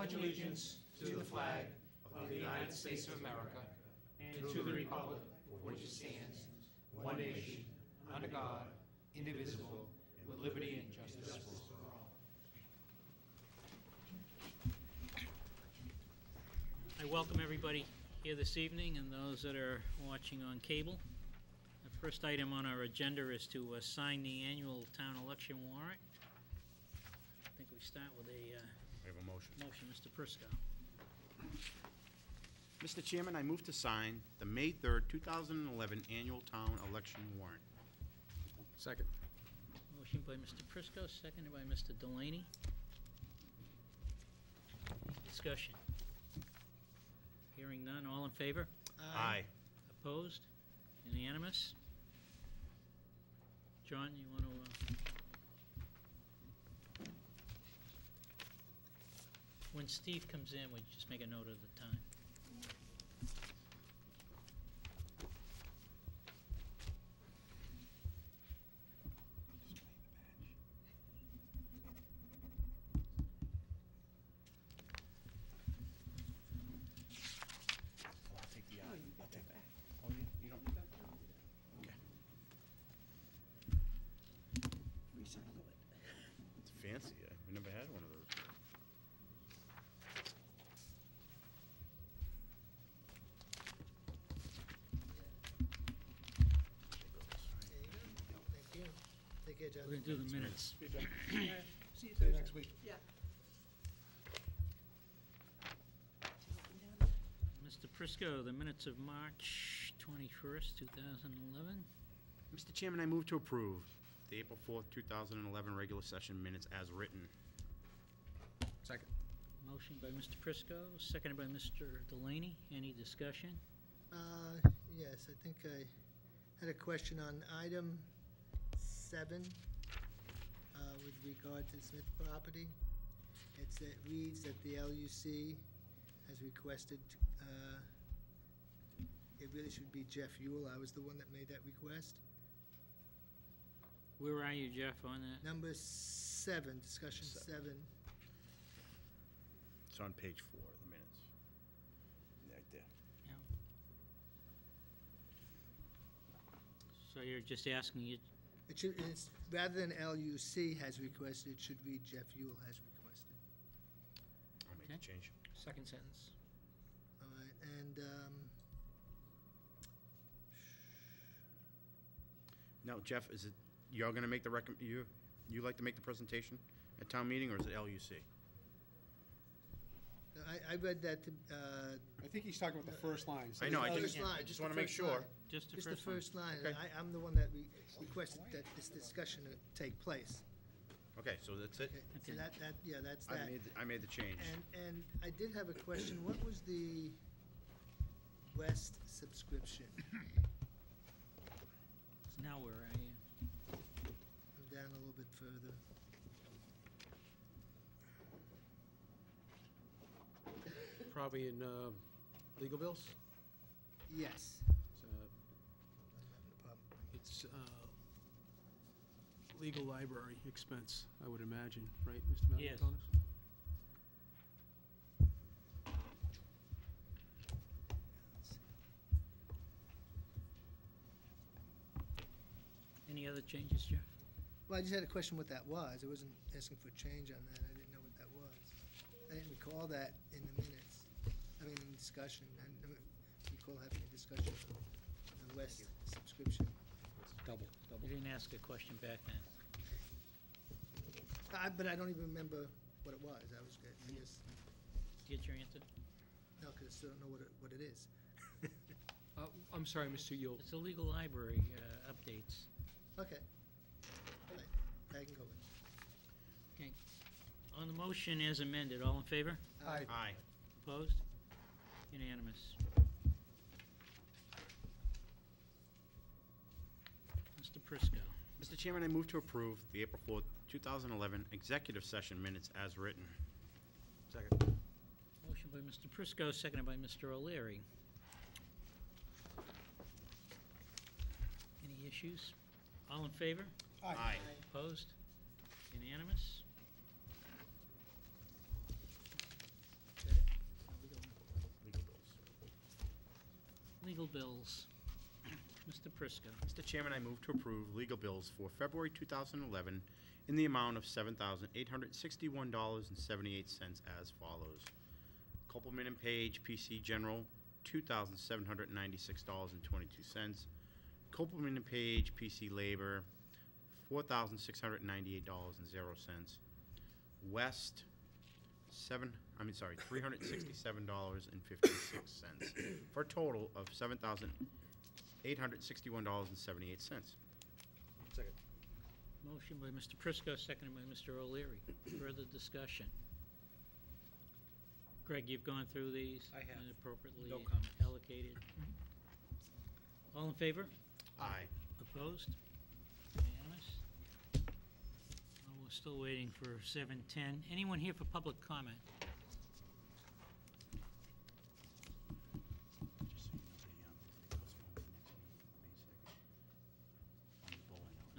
pledge allegiance to the flag of the United States of America and to the republic for which it stands, one nation, under God, indivisible, with liberty and justice for all. I welcome everybody here this evening and those that are watching on cable. The first item on our agenda is to sign the annual town election warrant. I think we start with a I have a motion. motion. Mr. Prisco. Mr. Chairman, I move to sign the May 3rd, 2011 annual town election warrant. Second. Motion by Mr. Prisco, seconded by Mr. Delaney. Discussion. Hearing none, all in favor? Aye. Opposed? Unanimous? John, you want to... When Steve comes in, we just make a note of the time. I'll take the, I'll take that. Oh, you don't need that? Okay. Recycle it. It's fancy. We never had one of those. Thank you. Take care, John. We're going to do the minutes. See you next week. Yeah. Mr. Prisco, the minutes of March 21st, 2011. Mr. Chairman, I move to approve the April 4th, 2011 regular session minutes as written. Second. Motion by Mr. Prisco, seconded by Mr. Delaney. Any discussion? Yes, I think I had a question on item 7 with regard to the Smith property. It reads that the LUC has requested, it really should be Jeff Ewell. I was the one that made that request. Where are you, Jeff, on that? Number 7, discussion 7. It's on page 4 of the minutes. Right there. Yeah. So you're just asking you, It's, rather than LUC has requested, it should read Jeff Ewell has requested. I'll make Okay. the change. Second sentence. All right, and Now, Jeff, is it, you're going to make the you like to make the presentation at town meeting, or is it LUC? I read that to, I think he's talking about the first line. I know, I first just, line, just the want to make first sure. line. just the Just the first one. first line. Okay. I'm the one that requested that this discussion take place. Okay, so that's it? Okay, so Okay. yeah, that's that. I made the change. And I did have a question. What was the West subscription? Now where are you? I'm down a little bit further. Probably in legal bills. Yes. It's legal library expense, I would imagine, right, Mr. Yes. Malatonis? Any other changes, Jeff? Well, I just had a question what that was. I wasn't asking for a change on that. I didn't know what that was. I didn't recall that in the minutes. I mean, in discussion. I didn't recall having a discussion on the West subscription. Double. You didn't ask a question back then. But I don't even remember what it was. I was good. I guess, Get your answer? no, because I still don't know what it is. I'm sorry, Mr. Yule. It's a legal library updates. Okay. All right. I can go with it. Okay. On the motion as amended, all in favor? Aye. Aye. Opposed? Unanimous. Mr. Prisco. Mr. Chairman, I move to approve the April 4th, 2011 executive session minutes as written. Second. Motion by Mr. Prisco, seconded by Mr. O'Leary. Any issues? All in favor? Aye. Opposed? Unanimous? Legal bills. Mr. Prisco. Mr. Chairman, I move to approve legal bills for February 2011 in the amount of $7,861.78 as follows. Copeland and Page, PC General, $2,796.22. Copeland and Page, PC Labor, $4,698.00. West, $367.56, for a total of $7,861.78. Motion by Mr. Prisco, seconded by Mr. O'Leary. Further discussion? Greg, you've gone through these? I have. And appropriately No comment. allocated? All in favor? Aye. Opposed? Unanimous? Well, we're still waiting for 7:10. Anyone here for public comment?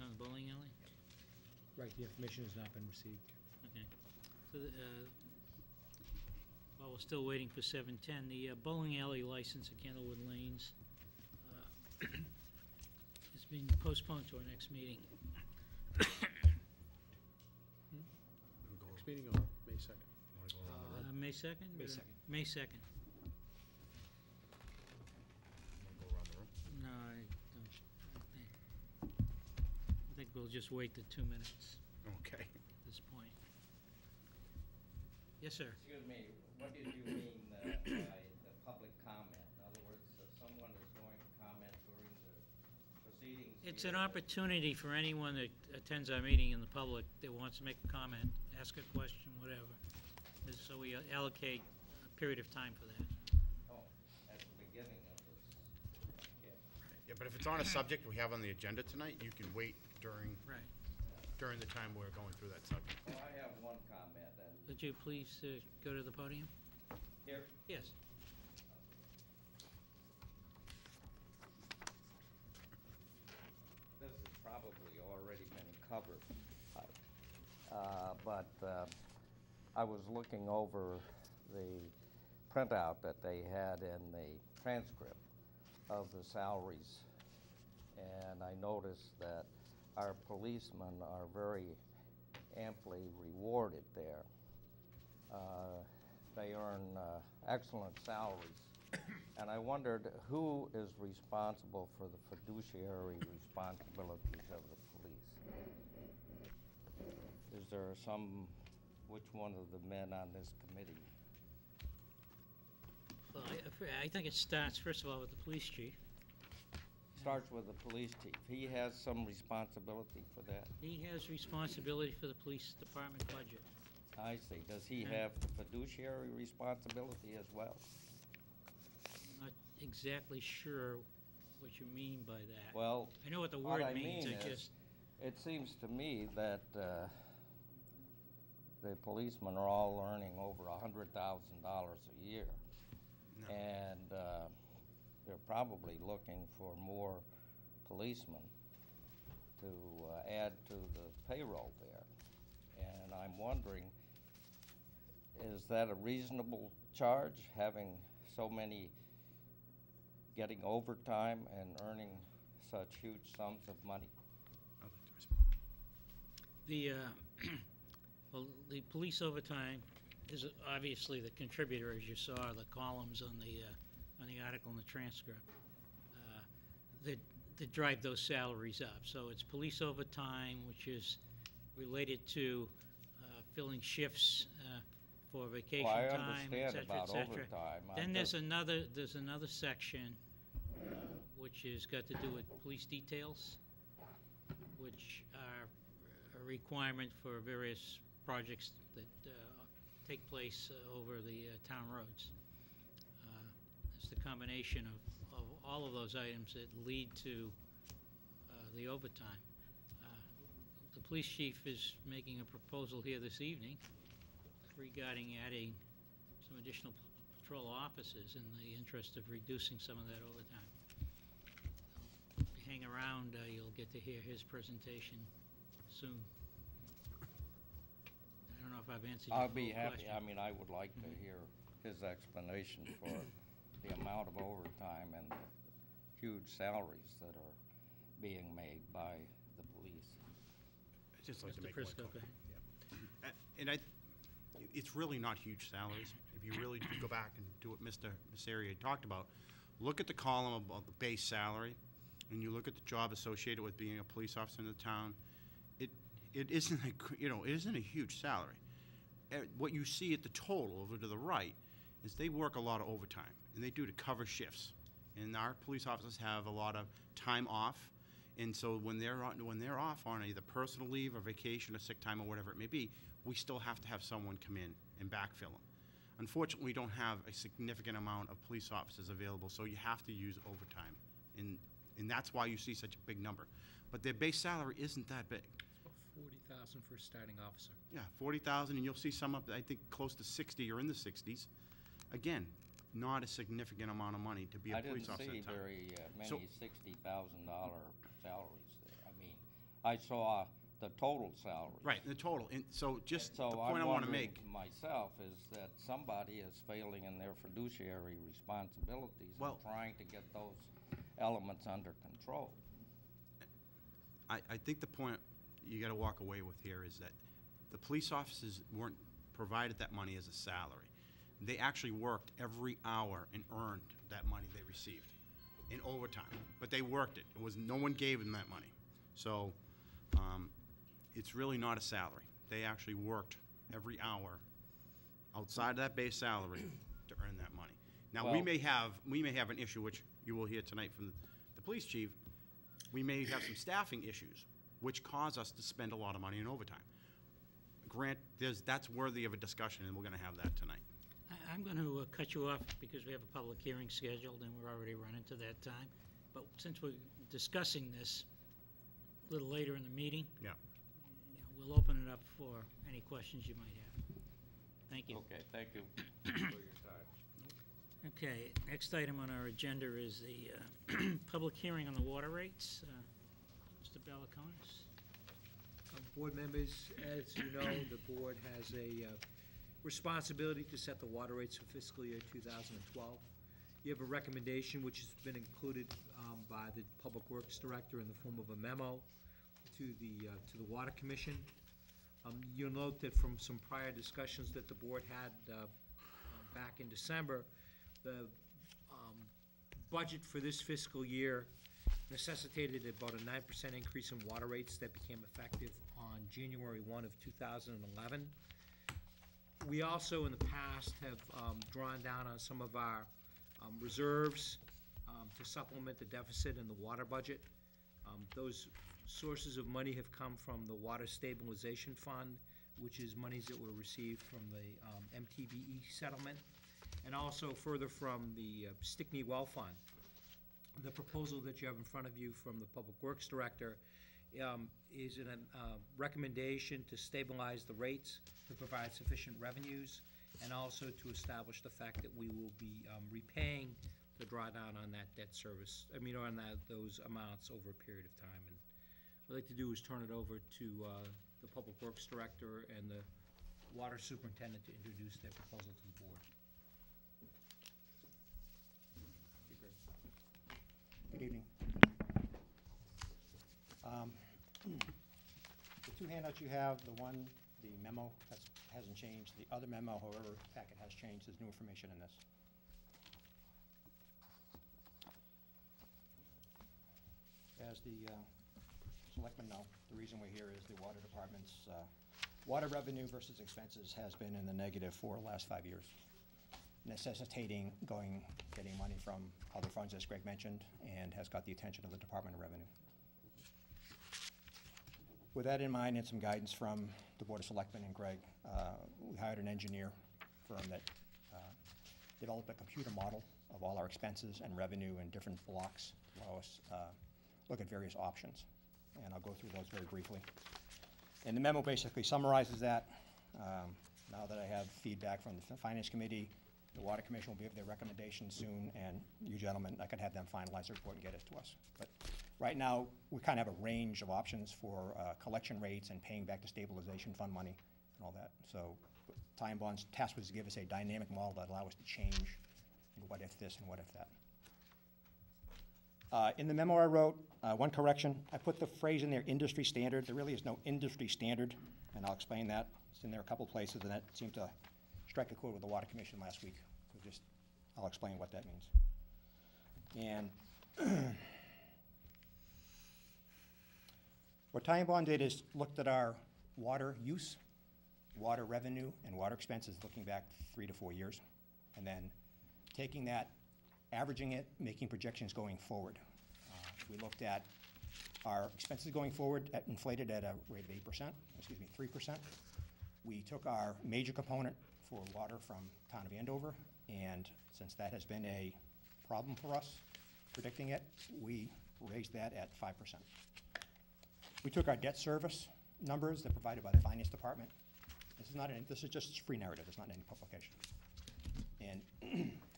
On the bowling alley? Right, the information has not been received. Okay. So, while we're still waiting for 7:10, the bowling alley license at Candlewood Lanes is being postponed to our next meeting. Next meeting or May 2nd? May 2nd? May 2nd. May 2nd. No, I don't think. I think we'll just wait the 2 minutes Okay. at this point. Yes, sir. Excuse me, what did you mean by the public comment? In other words, if someone is going to comment during the proceedings? It's here, an opportunity for anyone that attends our meeting in the public that wants to make a comment, ask a question, whatever. So we allocate a period of time for that. Oh, at the beginning of this. Okay. Yeah, but if it's on a subject we have on the agenda tonight, you can wait during Right. the time we're going through that subject. Well, I have one comment, and Would you please go to the podium? here, Yes. this has probably already been covered. But I was looking over the printout that they had in the transcript of the salaries, and I noticed that our policemen are very amply rewarded there. They earn excellent salaries, and I wondered who is responsible for the fiduciary responsibilities of the police. Is there which one of the men on this committee? Well, I think it starts, first of all, with the police chief. Starts with the police chief. He has some responsibility for that. He has responsibility for the police department budget. I see. Does he Okay. have fiduciary responsibility as well? I'm not exactly sure what you mean by that. Well, I know what the what word I means, mean I is, just, it seems to me that the policemen are all earning over $100,000 a year. No. And they're probably looking for more policemen to add to the payroll there. And I'm wondering, is that a reasonable charge, having so many getting overtime and earning such huge sums of money? I'd like to respond. the, well, the police overtime is obviously the contributor, as you saw, the columns on the article and the transcript, that drive those salaries up. So it's police overtime, which is related to filling shifts for vacation Well, I time, et understand cetera, et about cetera. overtime. Then there's another section which has got to do with police details, which are a requirement for various projects that take place over the town roads. It's the combination of all of those items that lead to the overtime. The police chief is making a proposal here this evening regarding adding some additional patrol officers in the interest of reducing some of that overtime. So, if you hang around, you'll get to hear his presentation soon. I don't know if I've answered your I'll full be happy. question. I mean, I would like to hear his explanation for the amount of overtime and the huge salaries that are being made by the police. I'd just like to Mr. make one Prisco, go comment. ahead. And it's really not huge salaries. If you really go back and do what Mr. Messeri had talked about, look at the column of the base salary, and you look at the job associated with being a police officer in the town, it isn't it isn't a huge salary. What you see at the total over to the right is they work a lot of overtime, and they do to cover shifts. And our police officers have a lot of time off, and so when they're off on either personal leave or vacation or sick time or whatever it may be, we still have to have someone come in and backfill them. Unfortunately, we don't have a significant amount of police officers available, so you have to use overtime, and that's why you see such a big number. But their base salary isn't that big. It's about 40,000 for a starting officer. Yeah, 40,000, and you'll see some up, I think, close to 60 or in the 60s. Again, not a significant amount of money to be a police officer in I didn't see town. very So- many $60,000 salaries there. I mean, I saw the total salary. Right, the total, and so just So the I'm point I want to wondering make, myself is that somebody is failing in their fiduciary responsibilities Well- and trying to get those elements under control. I think the point you got to walk away with here is that the police officers weren't provided that money as a salary. They actually worked every hour and earned that money they received in overtime, but they worked it. No one gave them that money. So it's really not a salary. They actually worked every hour outside of that base salary to earn that money. Now, we Well- may have an issue, which you will hear tonight from the police chief. We may have some staffing issues, which cause us to spend a lot of money in overtime. Grant, that's worthy of a discussion, and we're going to have that tonight. I'm going to cut you off because we have a public hearing scheduled and we're already running to that time. But since we're discussing this a little later in the meeting, Yeah. we'll open it up for any questions you might have. Thank you. Okay, thank you for your time. Okay, next item on our agenda is the public hearing on the water rates. Mr. Balakonis? Board members, as you know, the board has a responsibility to set the water rates for fiscal year 2012. You have a recommendation which has been included by the Public Works Director in the form of a memo to the Water Commission. You'll note that from some prior discussions that the board had back in December, the budget for this fiscal year necessitated about a 9% increase in water rates that became effective on January 1 of 2011. We also, in the past, have drawn down on some of our reserves to supplement the deficit in the water budget. Those sources of money have come from the Water Stabilization Fund, which is monies that were received from the MTBE settlement, and also further from the Stickney Well Fund. The proposal that you have in front of you from the Public Works Director is a recommendation to stabilize the rates, to provide sufficient revenues, and also to establish the fact that we will be repaying the drawdown on that debt service, on those amounts over a period of time. And what I'd like to do is turn it over to the Public Works Director and the Water Superintendent to introduce their proposal to the board. Good evening. The two handouts you have, the memo, hasn't changed. The other memo, however, packet has changed. There's new information in this. As the selectmen know, the reason we're here is the water department's water revenue versus expenses has been in the negative for the last 5 years, necessitating getting money from other funds, as Greg mentioned, and has got the attention of the Department of Revenue. With that in mind and some guidance from the Board of Selectmen and Greg, we hired an engineer firm that developed a computer model of all our expenses and revenue in different blocks to allow us look at various options. And I'll go through those very briefly. And the memo basically summarizes that. Now that I have feedback from the Finance Committee, the Water Commission will give their recommendations soon, and you gentlemen, I can have them finalize the report and get it to us. But right now, we kind of have a range of options for collection rates and paying back the stabilization fund money and all that. So Time Bond's task was to give us a dynamic model that allow us to change what if this and what if that. In the memo I wrote, one correction, I put the phrase in there, industry standard. There really is no industry standard, and I'll explain that. It's in there a couple places, and that seemed to strike a chord with the Water Commission last week. So just, I'll explain what that means. And what Ty and Bond did is looked at our water use, water revenue, and water expenses looking back 3 to 4 years, and then taking that, averaging it, making projections going forward. We looked at our expenses going forward inflated at a rate of 3%. We took our major component for water from town of Andover, and since that has been a problem for us, predicting it, we raised that at 5%. We took our debt service numbers that are provided by the finance department. This is just free narrative, it's not in any publication. And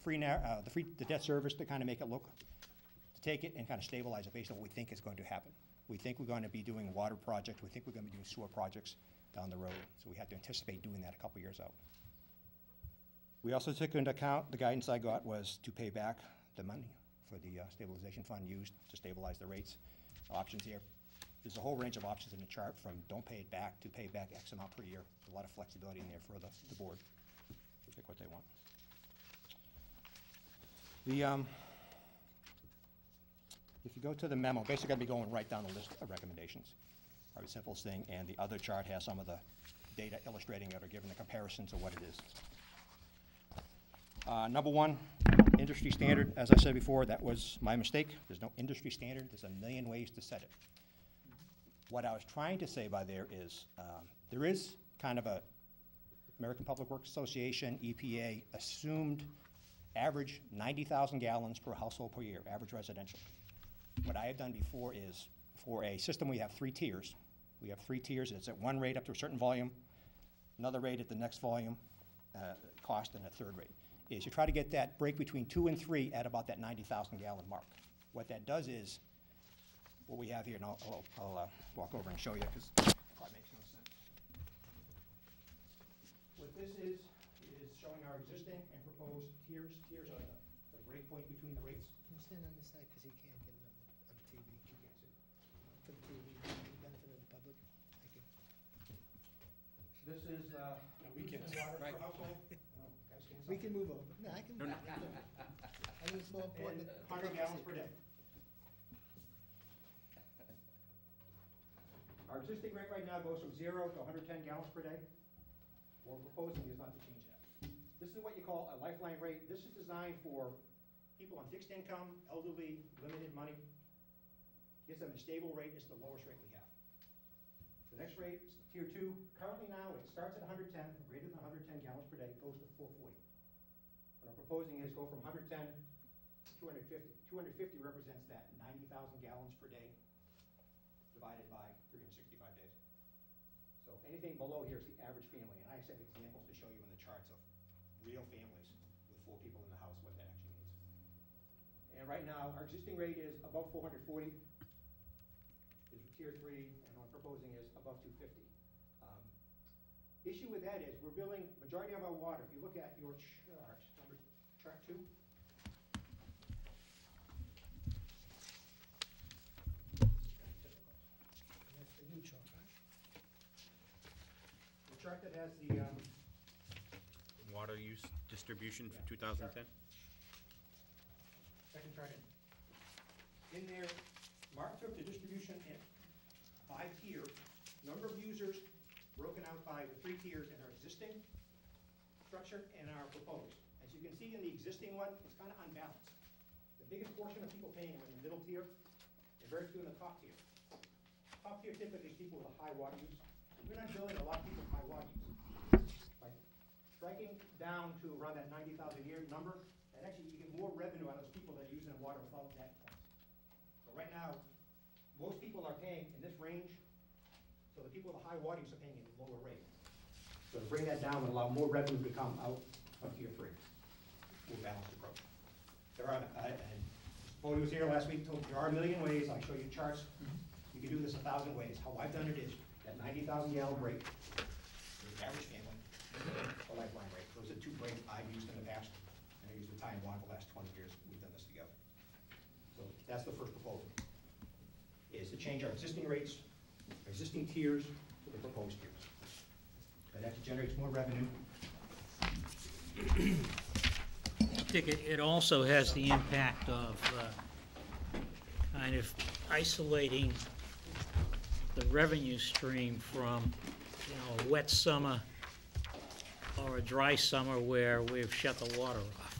the debt service, to kind of make it look, to take it and kind of stabilize it based on what we think is going to happen. We think we're going to be doing a water project, we think we're going to be doing sewer projects down the road, so we had to anticipate doing that a couple years out. We also took into account, the guidance I got was to pay back the money for the stabilization fund used to stabilize the rates. Options here, there's a whole range of options in the chart, from don't pay it back to pay back X amount per year. There's a lot of flexibility in there for the board to pick what they want. If you go to the memo, basically I'll be going right down the list of recommendations. Probably the simplest thing, and the other chart has some of the data illustrating it or giving the comparisons of what it is. Number one, industry standard. As I said before, that was my mistake. There's no industry standard. There's a million ways to set it. What I was trying to say by there is there is kind of a American Public Works Association, EPA, assumed average 90,000 gallons per household per year, average residential. What I have done before is, for a system, we have 3 tiers. We have 3 tiers. It's at one rate up to a certain volume, another rate at the next volume, cost, and a third rate. Is you try to get that break between 2 and 3 at about that 90,000 gallon mark. What that does is, what we have here, and I'll walk over and show you, because it probably makes no sense. What this is showing our existing and proposed tiers. Tiers are the break point between the rates. Can you stand on this side, because he can't get it on TV? You can't see. For the TV, for the benefit of the public. Thank you. This is we can't. water Right. per household. Oh, guys can't We see. can move over. No, I can. I think it's more important. And that the 100 public gallons see. per day. Our existing rate right now goes from 0 to 110 gallons per day. What we're proposing is not to change that. This is what you call a lifeline rate. This is designed for people on fixed income, elderly, limited money. Gives them a stable rate. It's the lowest rate we have. The next rate is tier 2. Currently now, it starts at 110, greater than 110 gallons per day, goes to 440. What I'm proposing is go from 110 to 250. 250 represents that 90,000 gallons per day divided by 365 days. So anything below here is the average family, and I just have examples to show you in the charts of real families with 4 people in the house, what that actually means. And right now, our existing rate is above 440. Is tier 3, and what I'm proposing is above 250. Issue with that is we're billing majority of our water. If you look at your chart, chart 2. That's the new chart, right? The chart that has the Water use distribution for 2010? second chart in. In there, Mark took the distribution in 5 tiers, number of users broken out by the 3 tiers in our existing structure and our proposed. As you can see in the existing one, it's kind of unbalanced. The biggest portion of people paying are in the middle tier, and very few in the top tier. Top tier typically is people with a high water use. We're not billing a lot of people with high water use. By striking down to around that 90,000 a year number, and actually you get more revenue out of those people that are using the water without that point. So right now, most people are paying in this range, so the people with the high water use are paying a lower rate. So to bring that down would allow more revenue to come out of tier 3. More balanced approach. There are, and Bodie was here last week, told you there are a million ways. I'll show you charts. You can do this 1,000 ways. How I've done it is that 90,000 gallon rate, the average family, the lifeline rate. Those are 2 rates I've used in the past, and I used the time one for the last 20 years. We've done this together. So That's the first proposal, is to change our existing rates, our existing tiers to the proposed tiers. That actually generates more revenue. I think it also has the impact of kind of isolating the revenue stream from, you know, a wet summer or a dry summer where we've shut the water off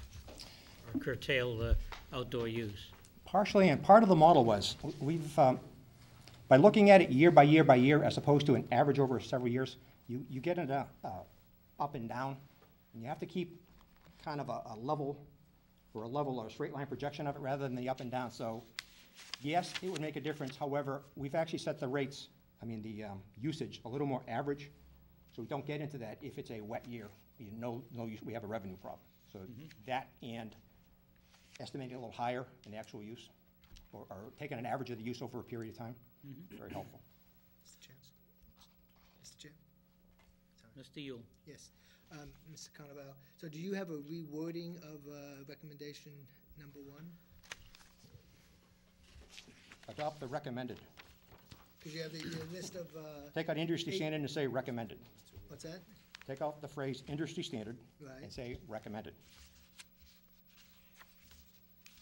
or curtailed the outdoor use. Partially, and part of the model was, we've, by looking at it year by year by year, as opposed to an average over several years, you get into up and down, and you have to keep kind of a level or a straight line projection of it rather than the up and down. So yes, it would make a difference. However, we've actually set the rates, the usage a little more average, so we don't get into that if it's a wet year. No use, we have a revenue problem. So that and estimating a little higher in the actual use, or taking an average of the use over a period of time, very helpful. Mr. Chair? Mr. Chair? Mr. Yule? Yes. Mr. Carnaval, so do you have a rewording of recommendation number 1? Adopt the recommended. Because you have the list of, Take out industry 8 standard and say recommended. what's that? Take out the phrase industry standard Right. and say recommended.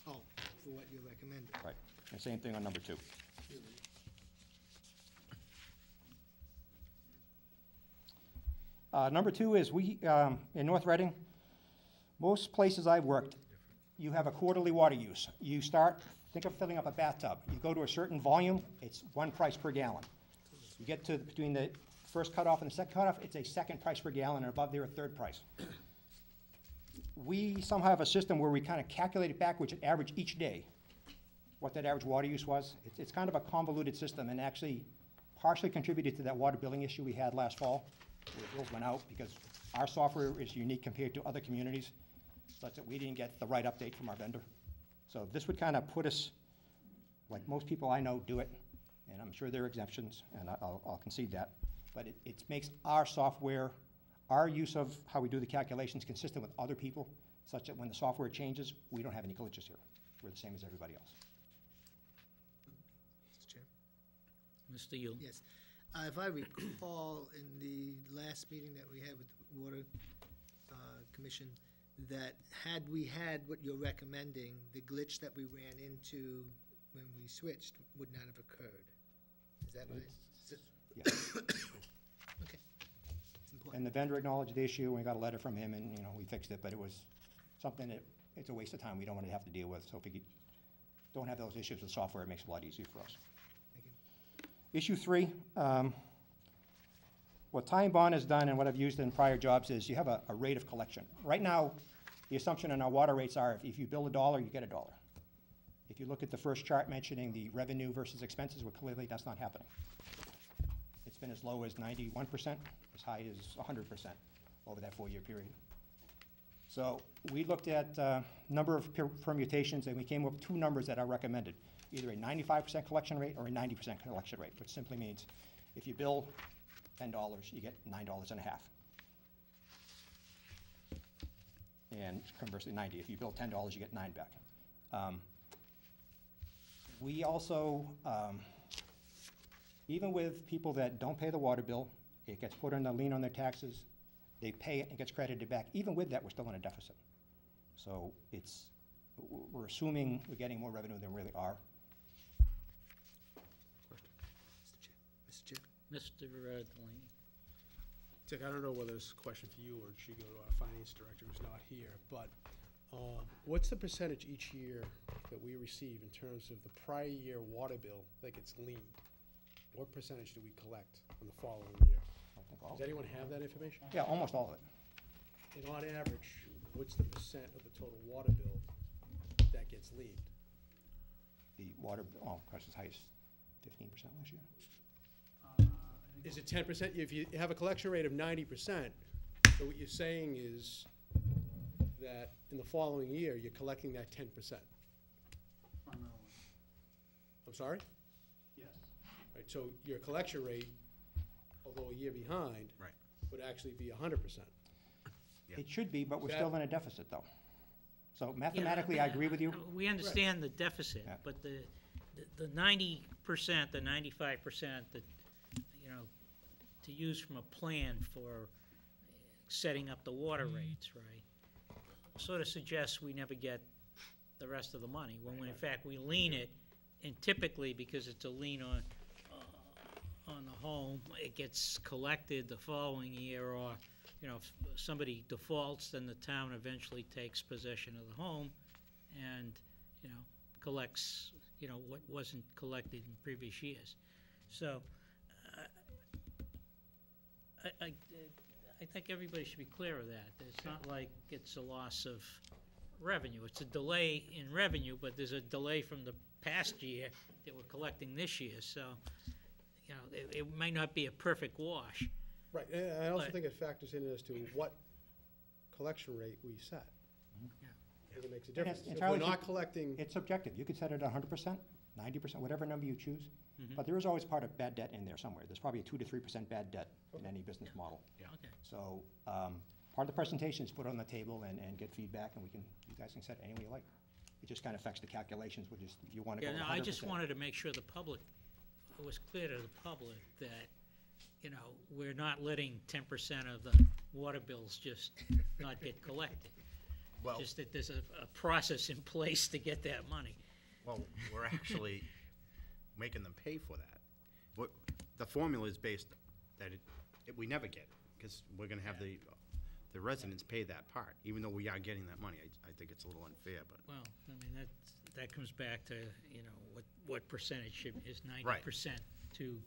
Oh, for what you recommended. Right. And same thing on number 2. Number 2 is we, in North Reading, most places I've worked, you have a quarterly water use. You start, think of filling up a bathtub. You go to a certain volume, it's 1 price per gallon. You get to between the first cutoff and the second cutoff, it's a 2nd price per gallon, and above there a 3rd price. We somehow have a system where we kind of calculate it backwards and average each day what that average water use was. It's kind of a convoluted system, and actually partially contributed to that water billing issue we had last fall, where the bills went out because our software is unique compared to other communities, such that we didn't get the right update from our vendor. So this would kind of put us, like most people I know do it, and I'm sure there are exemptions, and I'll concede that, but it makes our software, our use of how we do the calculations consistent with other people, such that when the software changes, we don't have any glitches here. We're the same as everybody else. Mr. Chair? Mr. Yule? Yes. If I recall, in the last meeting that we had with the Water Commission, that had we had what you're recommending, the glitch that we ran into when we switched would not have occurred. Is that right? Yeah. Okay. It's important. And the vendor acknowledged the issue, and we got a letter from him, and, we fixed it, but it was something that, it's a waste of time we don't want to have to deal with. So if we don't have those issues with software, it makes it a lot easier for us. Thank you. Issue 3, what Time Bond has done and what I've used in prior jobs is you have a rate of collection. Right now, the assumption in our water rates are if you bill $1, you get $1. If you look at the first chart mentioning the revenue versus expenses, well, clearly that's not happening. It's been as low as 91%, as high as 100% over that 4-year period. So we looked at number of permutations, and we came up with 2 numbers that are recommended, either a 95% collection rate or a 90% collection rate, which simply means if you bill $10, you get $9.50. And conversely, 90. If you bill $10, you get 9 back. We also, even with people that don't pay the water bill, it gets put on a lien on their taxes, they pay it and it gets credited back. Even with that, we're still in a deficit. So we're assuming we're getting more revenue than we really are. Mr. Chair? Mr. Delaney? Dick, I don't know whether this is a question for you or it should go to our finance director who's not here, but what's the percentage each year that we receive in terms of the prior year water bill that gets liened? What percentage do we collect on the following year? I think all Does of it. anyone have that information? Yeah, almost all of it. And on average, what's the percent of the total water bill that gets liened? The water, of course, as high as 15% last year. Is it 10%? If you have a collection rate of 90%, so what you're saying is that in the following year, you're collecting that 10%? I'm sorry? Yes. Right, so your collection rate, although a year behind, Right. would actually be 100%. Yeah. It should be, but we're That- still in a deficit, though. So mathematically, I agree with you. We understand the deficit, Yeah. but the 90%, the 95%, that, you know, to use from a plan for setting up the water rates, right, sort of suggests we never get the rest of the money, when in fact we lien it, and typically, because it's a lien on the home, it gets collected the following year, or, you know, if somebody defaults, then the town eventually takes possession of the home and, you know, collects, you know, what wasn't collected in previous years. So, I think everybody should be clear of that. It's not like it's a loss of revenue. It's a delay in revenue, but there's a delay from the past year that we're collecting this year. So, you know, it might not be a perfect wash. Right, and I also But- think it factors in as to what collection rate we set. Yeah. I think it makes a And it's difference. If we're entirely not sub- collecting, It's subjective. You could set it at 100%, 90%, whatever number you choose. Mhm. But there is always part of bad debt in there somewhere. There's probably a 2 to 3% bad debt in any business model. Okay. So part of the presentation is put on the table and get feedback, and you guys can set it any way you like. It just kind of affects the calculations, which is, if you want to go Yeah, with no, 100%. I just wanted to make sure it was clear to the public that, you know, we're not letting 10% of the water bills just not get collected. Well, Just that there's a process in place to get that money. well, we're actually making them pay for that. The formula is based that we never get it, because we're gonna have the residents pay that part, even though we are getting that money. I think it's a little unfair, but. Well, I mean, that comes back to, you know, what percentage is Right. 90% too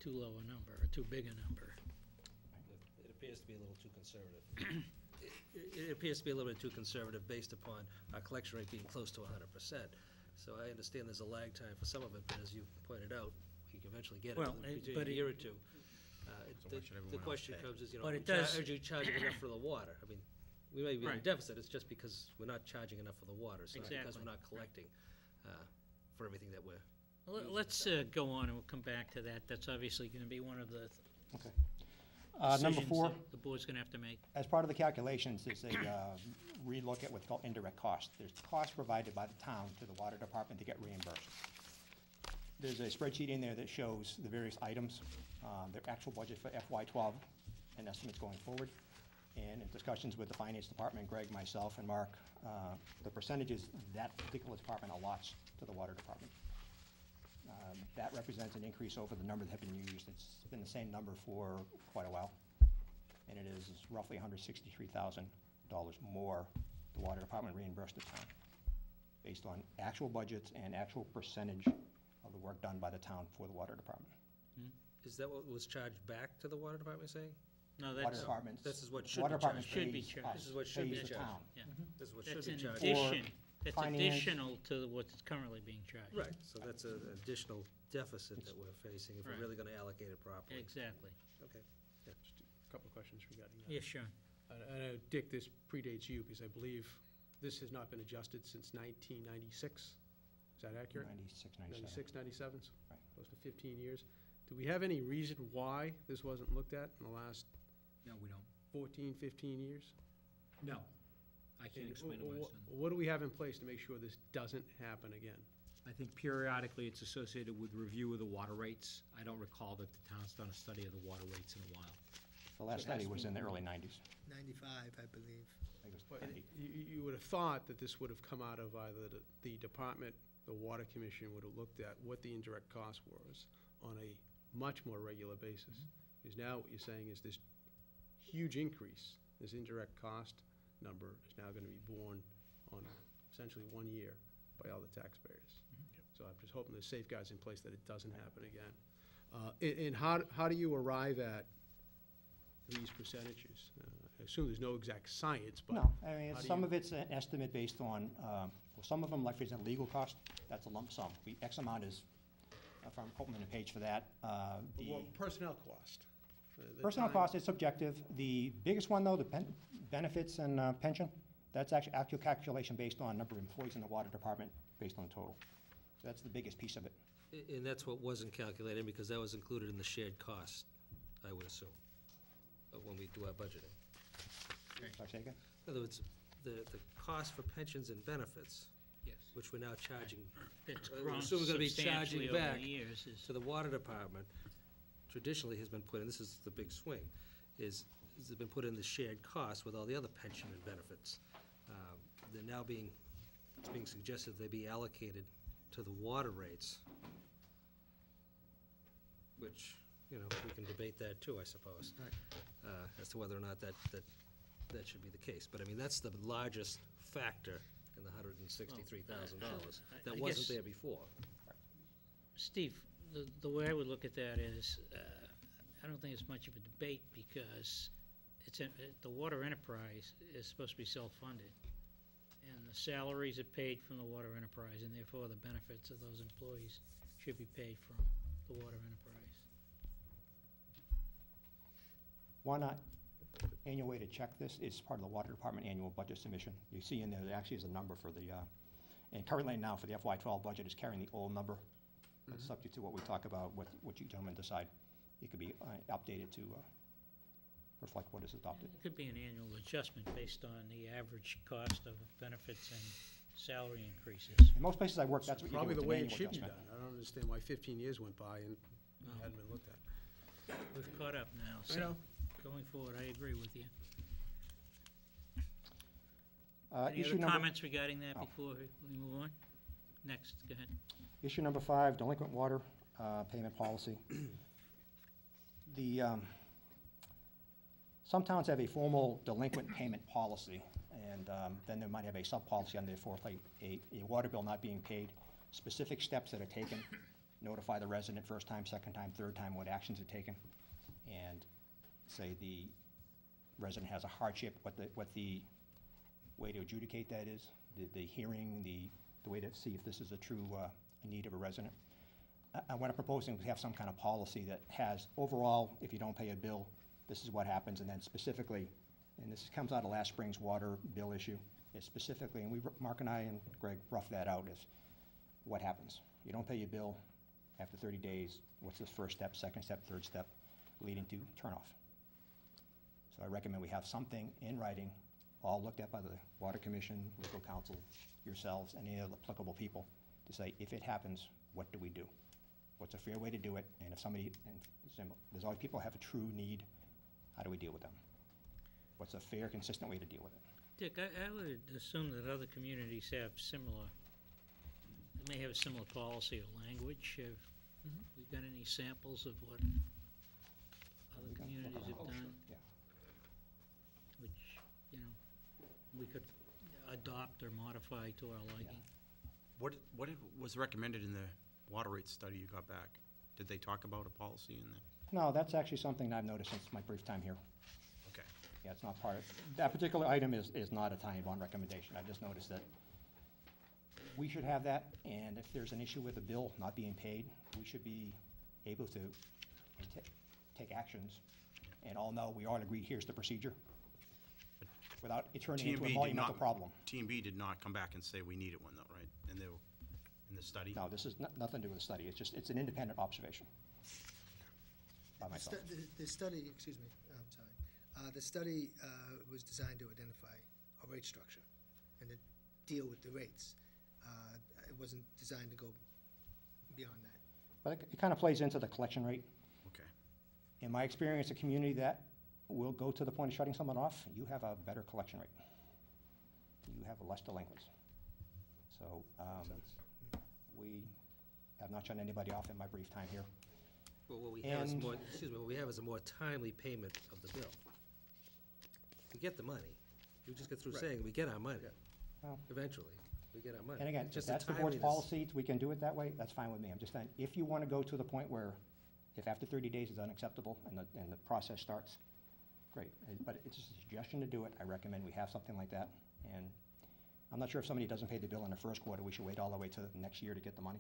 low a number, or too big a number? It appears to be a little too conservative. It appears to be a little bit too conservative based upon our collection rate being close to 100%. So I understand there's a lag time for some of it, but as you pointed out, we can eventually get it Well, within but a it- year or two. So why should everyone The else question pay? comes is, you know, But it does- are you charging enough for the water? I mean, we may be in a Right. deficit, it's just because we're not charging enough for the water. It's not because Exactly. we're not collecting for everything that we're. Let's go on, and we'll come back to that. That's obviously going to be one of the Okay. Number decisions 4. that the board's going to have to make. As part of the calculations, there's a relook at what's called indirect cost. There's costs provided by the town to the water department to get reimbursed. There's a spreadsheet in there that shows the various items, their actual budget for FY12 and estimates going forward. And in discussions with the finance department, Greg, myself, and Mark, the percentages that particular department allots to the water department. That represents an increase over the number that have been used. It's been the same number for quite a while. And it is roughly $163,000 more the water department reimbursed the town, based on actual budgets and actual percentage of the work done by the town for the water department. Is that what was charged back to the water department, saying? No, Water that's, departments. This is what should Water be department charged. Should be pays charged. us, This is what should be pays the charged. town. yeah. This is what should That's be in charged. addition, that's finance. additional to what's currently being charged. Right, so that's an additional deficit that we're facing if we're Right. really gonna allocate it properly. Exactly. Okay. just a couple of questions regarding that. Yeah, sure. I know, Dick, this predates you, because I believe this has not been adjusted since 1996. Is that accurate? 96, 97. 96, 97, so Right. close to 15 years. Do we have any reason why this wasn't looked at in the last No, we don't. 14, 15 years? No. I can't And explain it why it's done. What do we have in place to make sure this doesn't happen again? I think periodically it's associated with review of the water rates. I don't recall that the town's done a study of the water rates in a while. The last study was in the early 90s. 95, I believe. I think it was But 90. you would have thought that this would have come out of either the department, the water commission would have looked at what the indirect cost was on a much more regular basis. Because now what you're saying is this huge increase, this indirect cost number is now gonna be borne on essentially 1 year by all the taxpayers. So I'm just hoping there's safeguards in place that it doesn't happen again. And how do you arrive at these percentages? I assume there's no exact science, but. No, I mean, how do some you- of it's an estimate based on, well, some of them, like for example, legal cost, that's a lump sum. X amount is, if I'm quoting the page for that, the Well, personnel cost. The personnel time- cost is subjective. The biggest one, though, the benefits and pension, that's actually actual calculation based on number of employees in the water department based on total. So that's the biggest piece of it. And that's what wasn't calculated, because that was included in the shared cost, I would assume, when we do our budgeting. Sorry, say again? In other words, the cost for pensions and benefits, Yes. which we're now charging, It's we're grown assuming we're gonna be substantially charging over back the years. Is- to the water department, traditionally has been put in, this is the big swing, is has been put in the shared cost with all the other pension and benefits. They're now it's being suggested they be allocated to the water rates, which, you know, we can debate that too, I suppose. As to whether or not that should be the case. But I mean, that's the largest factor in the $163,000 I that guess- wasn't there before. Steve, the way I would look at that is, I don't think it's much of a debate because the water enterprise is supposed to be self-funded. And the salaries are paid from the water enterprise, and therefore the benefits of those employees should be paid from the water enterprise. One annual way to check this is part of the Water Department annual budget submission. You see in there actually is a number for the, and currently now for the FY12 budget is carrying the old number. That's subject to what we talk about, what you gentlemen decide. It could be updated to reflect what is adopted. It could be an annual adjustment based on the average cost of benefits and salary increases. In most places I work, that's what you do. Probably it's the an way it annual should be adjustment. done. I don't understand why 15 years went by and it hadn't been looked at. We've caught up now, I so know. going forward, I agree with you. Any Issue other number- comments regarding that Oh. before we move on? Next, go ahead. Issue number 5, delinquent water payment policy. Some towns have a formal delinquent payment policy, and then they might have a sub-policy under for like a water bill not being paid, specific steps that are taken, notify the resident first time, second time, third time, what actions are taken, and say the resident has a hardship, what the way to adjudicate that is, the hearing, the way to see if this is a true need of a resident. What I'm proposing is have some kind of policy that has overall, if you don't pay a bill, this is what happens, and then specifically, and this comes out of last spring's water bill issue, is specifically, and Mark and I and Greg roughed that out, is what happens. You don't pay your bill, after 30 days, what's the first step, second step, third step, leading to turnoff. So I recommend we have something in writing, all looked at by the Water Commission, legal counsel, yourselves, any other applicable people, to say, if it happens, what do we do? What's a fair way to do it? And if somebody, and there's always people who have a true need, how do we deal with them? What's a fair, consistent way to deal with it? Dick, I would assume that other communities have similar, they may have a similar policy or language. Have we got any samples of what other communities have done? Yeah. Which, you know, we could adopt or modify to our liking. What was recommended in the water rate study you got back? Did they talk about a policy in there? No, that's actually something I've noticed since my brief time here. Okay. Yeah, it's not part of, that particular item is not a Time Bond recommendation. I just noticed that we should have that, and if there's an issue with a bill not being paid, we should be able to take actions, and all know, we all agreed, here's the procedure, without it turning into a monumental problem. TMB did not come back and say we needed one though, right? In the study? No, this is nothing to do with the study. It's an independent observation by myself. The study, excuse me, I'm sorry. The study was designed to identify a rate structure and to deal with the rates. It wasn't designed to go beyond that. But it kind of plays into the collection rate. Okay. In my experience, a community that will go to the point of shutting someone off, you have a better collection rate. You have less delinquents. So we have not shut anybody off in my brief time here. Well, what we have is And- more, excuse me, what we have is a more timely payment of the bill. We get the money. We just get through saying, we get our money. Well- Eventually, we get our money. And again, It's if just the that's the board's timeliness. policy, we can do it that way, that's fine with me. I'm just saying, if you want to go to the point where, if after 30 days is unacceptable and the process starts, great. But it's just a suggestion to do it. I recommend we have something like that. And I'm not sure if somebody doesn't pay the bill in the first quarter, we should wait all the way to the next year to get the money.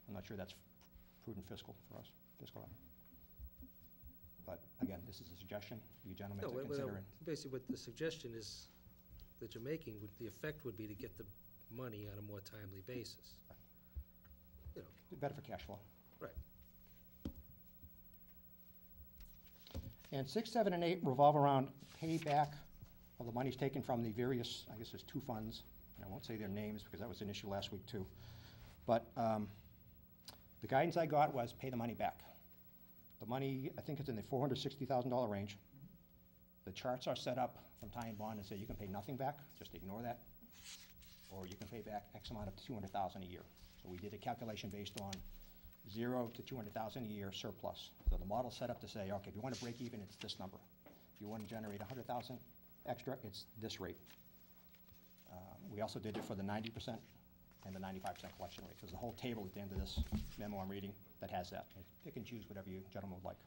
I'm not sure that's prudent fiscal for us, fiscal. But again, this is a suggestion, you gentlemen No, to well, consider. And basically, what the suggestion is, that you're making, the effect would be to get the money on a more timely basis. You know, better for cash flow. right. And 6, 7, and 8 revolve around payback Well, the money's taken from the various, I guess there's two funds, and I won't say their names because that was an issue last week too. But the guidance I got was pay the money back. The money, I think it's in the $460,000 range. The charts are set up from Ty and Bond and say you can pay nothing back, just ignore that, or you can pay back X amount of $200,000 a year. So we did a calculation based on 0 to $200,000 a year surplus. So the model's set up to say, okay, if you want to break even, it's this number. If you want to generate $100,000 extra, it's this rate. We also did it for the 90% and the 95% collection rate. There's a whole table at the end of this memo I'm reading that has that. Pick and choose whatever you gentlemen would like.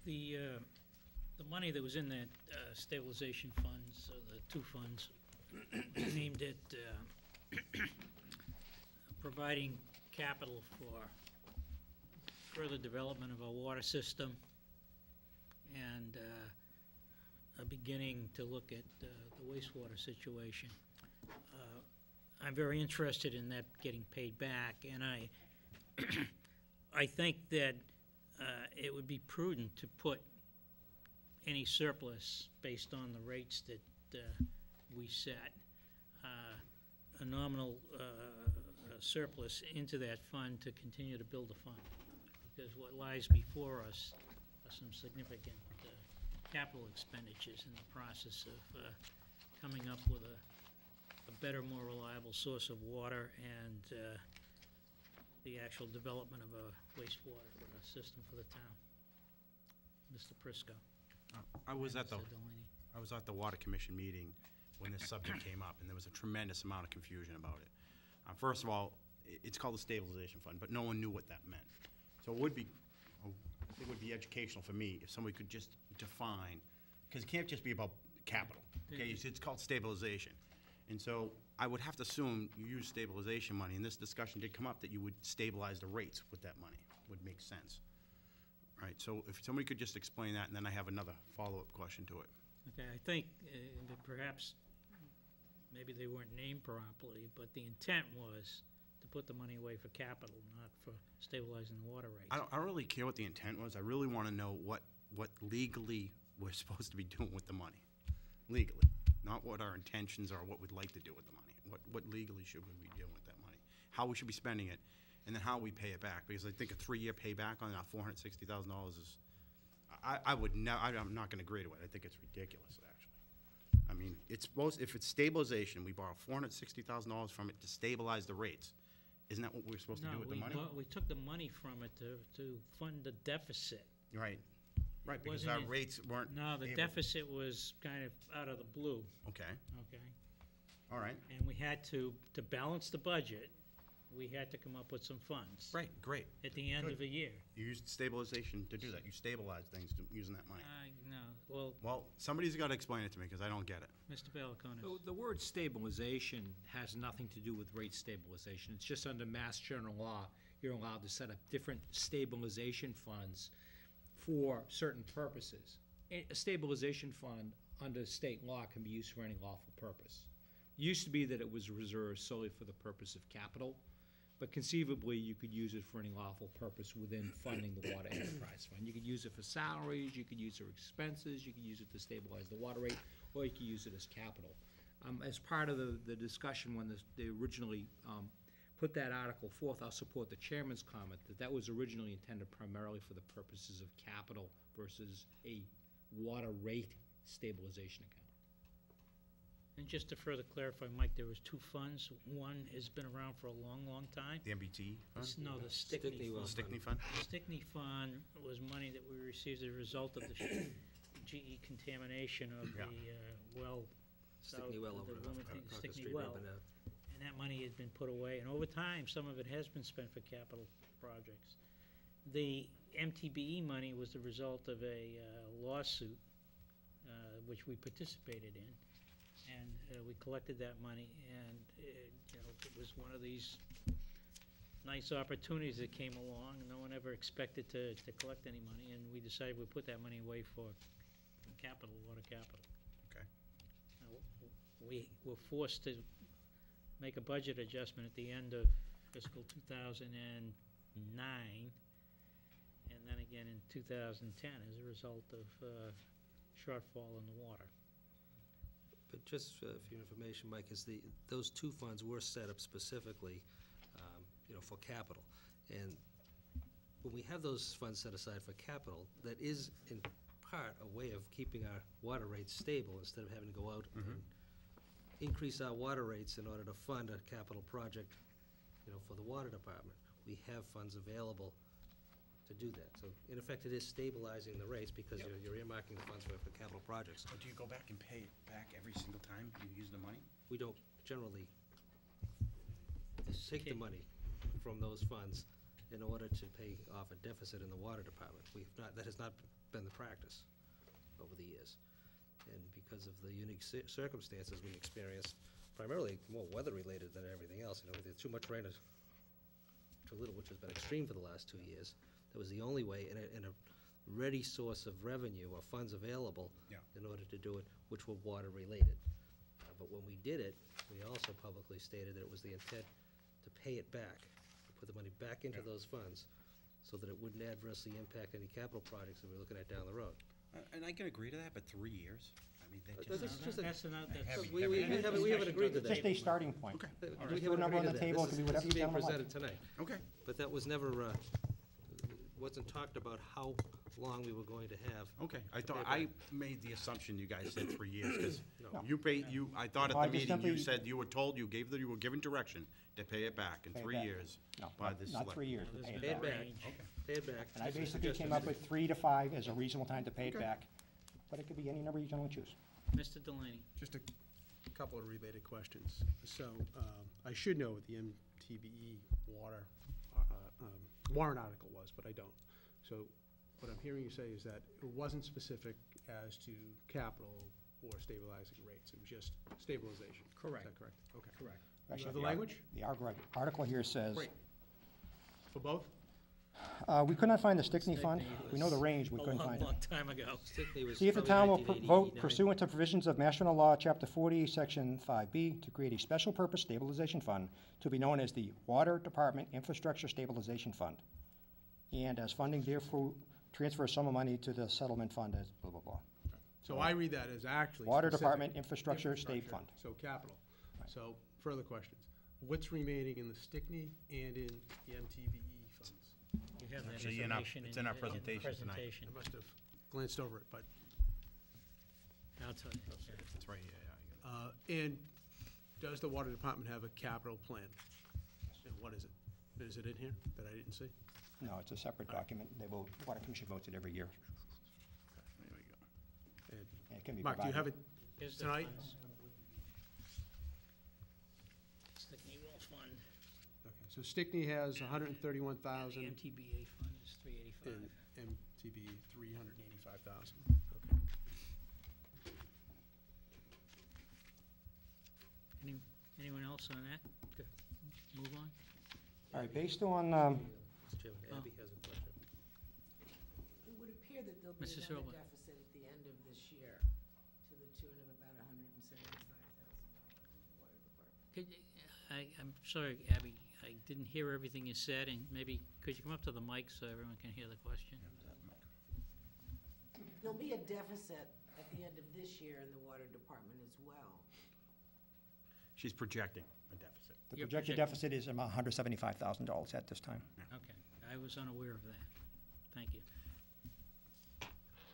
The money that was in that stabilization funds, the two funds, was aimed at providing capital for further development of our water system and beginning to look at the wastewater situation. I'm very interested in that getting paid back, and I think that it would be prudent to put any surplus based on the rates that we set, a nominal surplus into that fund to continue to build the fund. Because what lies before us are some significant capital expenditures in the process of coming up with a better, more reliable source of water and the actual development of a wastewater system for the town. Mr. Prisco. I was at the Mr. Delaney. Water Commission meeting when this subject came up, and there was a tremendous amount of confusion about it. First of all, it's called the stabilization fund, but no one knew what that meant. So it would be educational for me if somebody could just define, because it can't just be about capital. Okay, it's called stabilization. And so I would have to assume you use stabilization money, and this discussion did come up that you would stabilize the rates with that money. Would make sense. Right, so if somebody could just explain that, and then I have another follow-up question to it. Okay, I think that perhaps maybe they weren't named properly, but the intent was to put the money away for capital, not for stabilizing the water rates. I don't really care what the intent was. I really want to know what legally we're supposed to be doing with the money. Legally. Not what our intentions are, what we'd like to do with the money. What legally should we be doing with that money? How we should be spending it, and then how we pay it back. Because I think a 3-year payback on that $460,000 is, I'm not going to agree to it. I think it's ridiculous, actually. I mean, if it's stabilization, we borrow $460,000 from it to stabilize the rates. Isn't that what we're supposed to do with the money? No, we took the money from it to fund the deficit. Right. Right, because Wasn't our it- rates weren't No, the able- deficit was kind of out of the blue, Okay, okay? all right. And we had to balance the budget, we had to come up with some funds. Right, great. At the end Good. of a year. You used stabilization to do that. You stabilize things using that money. No, well, Well, somebody's got to explain it to me because I don't get it. Mr. Balakonis. The word stabilization has nothing to do with rate stabilization. It's just under Mass General Law, you're allowed to set up different stabilization funds for certain purposes. A stabilization fund under state law can be used for any lawful purpose. It used to be that it was reserved solely for the purpose of capital, but conceivably you could use it for any lawful purpose within funding the water enterprise fund. You could use it for salaries, you could use it for expenses, you could use it to stabilize the water rate, or you could use it as capital. As part of the discussion when they originally put that article forth, I'll support the chairman's comment that was originally intended primarily for the purposes of capital versus a water rate stabilization account. And just to further clarify, Mike, there was two funds. One has been around for a long, long time. The MBT fund? No, the Stickney Stickney Fund. Well The Stickney fund? The Stickney Fund was money that we received as a result of the GE contamination of Yeah. the well south Stickney Well of the over Wilmington Concord Stickney Street, Well. Ruben Ave. And that money has been put away, and over time, some of it has been spent for capital projects. The MTBE money was the result of a lawsuit, which we participated in, and we collected that money, and it was one of these nice opportunities that came along, and no one ever expected to collect any money, and we decided we'd put that money away for capital, water capital. Okay. Now, we were forced to make a budget adjustment at the end of fiscal 2009, and then again in 2010 as a result of shortfall in the water. But just for your information, Mike, those two funds were set up specifically, for capital. And when we have those funds set aside for capital, that is in part a way of keeping our water rates stable instead of having to go out and increase our water rates in order to fund a capital project, for the water department. We have funds available to do that. So in effect, it is stabilizing the rates because you're earmarking the funds for capital projects. So do you go back and pay it back every single time you use the money? We don't generally take the money from those funds in order to pay off a deficit in the water department. That has not been the practice over the years. And because of the unique circumstances we experience, primarily more weather-related than everything else, there's too much rain or too little, which has been extreme for the last 2 years. That was the only way, and a ready source of revenue or funds available in order to do it, which were water-related. But when we did it, we also publicly stated that it was the intent to pay it back, to put the money back into those funds so that it wouldn't adversely impact any capital projects that we're looking at down the road. And I can agree to that, but 3 years? I mean, that That's just... just a- That's not, that's. Heavy, We heavy. haven't agreed to that. Just a starting point. Okay. We Just put a haven't number on agreed the to that. table, it can be whatever you This is being gentlemen like. presented tonight. Okay. But that was never, wasn't talked about how long we were going to have. Okay, I made the assumption you guys said 3 years, because No. I thought at No, I the just meeting, you simply- said, you were told, you were given direction to pay it back in Pay it 3 back. years. No, by not the not 3 select- years, we pay There's it Pay it back. back. range. Pay it back. And I Just a basically suggestion. came up with 3 to 5 as a reasonable time to pay it Okay. back, but it could be any number you gentlemen choose. Mr. Delaney. Just a couple of related questions. So, I should know what the MTBE warrant article was, but I don't. So, what I'm hearing you say is that it wasn't specific as to capital or stabilizing rates, it was just stabilization. Correct. Is that correct? Okay. Correct. You Actually, have the ar- language? The article here says, Great. For both? we could not find the Stickney Fund. We know the range, we couldn't find it. A long time ago. Stickney was See if the probably town will 1989. vote pursuant to provisions of Mass General Law, Chapter 40, Section 5B, to create a special purpose stabilization fund to be known as the Water Department Infrastructure Stabilization Fund. And as funding therefore transfer a sum of money to the settlement fund as blah, blah, blah. So I read that as actually Water specific Department Infrastructure State Fund. So capital. So further questions. What's remaining in the Stickney and in the MTBE funds? You have that Actually, in our- information it's in our the presentation tonight. presentation. I must have glanced over it, but, I'll tell you. That's right, yeah. and does the water department have a capital plan? And what is it? Is it in here that I didn't see? No, it's a separate document. They vote, the Water Commission votes it every year. There we go. And And it can be Mark, do you have provided. it Here's the tonight? funds. Stickney Rural Fund, Okay, so Stickney has and the 131,000 MTBA fund is 385. and MTB 385,000. Okay. Anyone else on that? Good. Move on. All right, based on, Mr. Chairman, Abby has a question. It would appear that there'll be Mrs. another Silva. deficit at the end of this year to the tune of about $175,000 in the water department. I'm sorry, Abby, I didn't hear everything you said, and maybe, could you come up to the mic so everyone can hear the question? There'll be a deficit at the end of this year in the water department as well. She's projecting a deficit. the You're projected projecting. deficit is about $175,000 at this time. Okay, I was unaware of that. Thank you.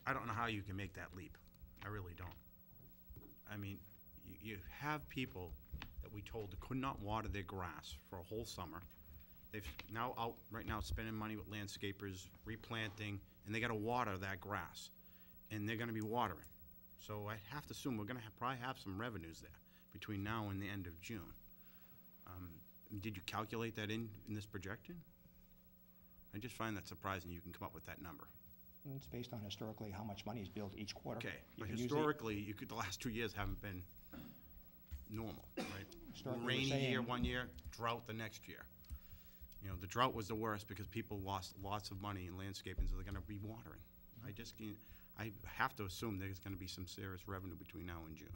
I don't know how you can make that leap. I really don't. I mean, you have people that we told could not water their grass for a whole summer. They've now out, right now, spending money with landscapers, replanting, and they gotta water that grass. And they're gonna be watering. So I have to assume we're gonna probably have some revenues there between now and the end of June. Did you calculate that in this projection? I just find that surprising you can come up with that number. And it's based on historically how much money is billed each quarter. Okay, You but can use the- historically, the last 2 years haven't been normal, right? Historically, we're Rainy year saying- one year, drought the next year. You know, the drought was the worst because people lost lots of money in landscaping, so they're gonna be watering. I just can't, I have to assume there's gonna be some serious revenue between now and June.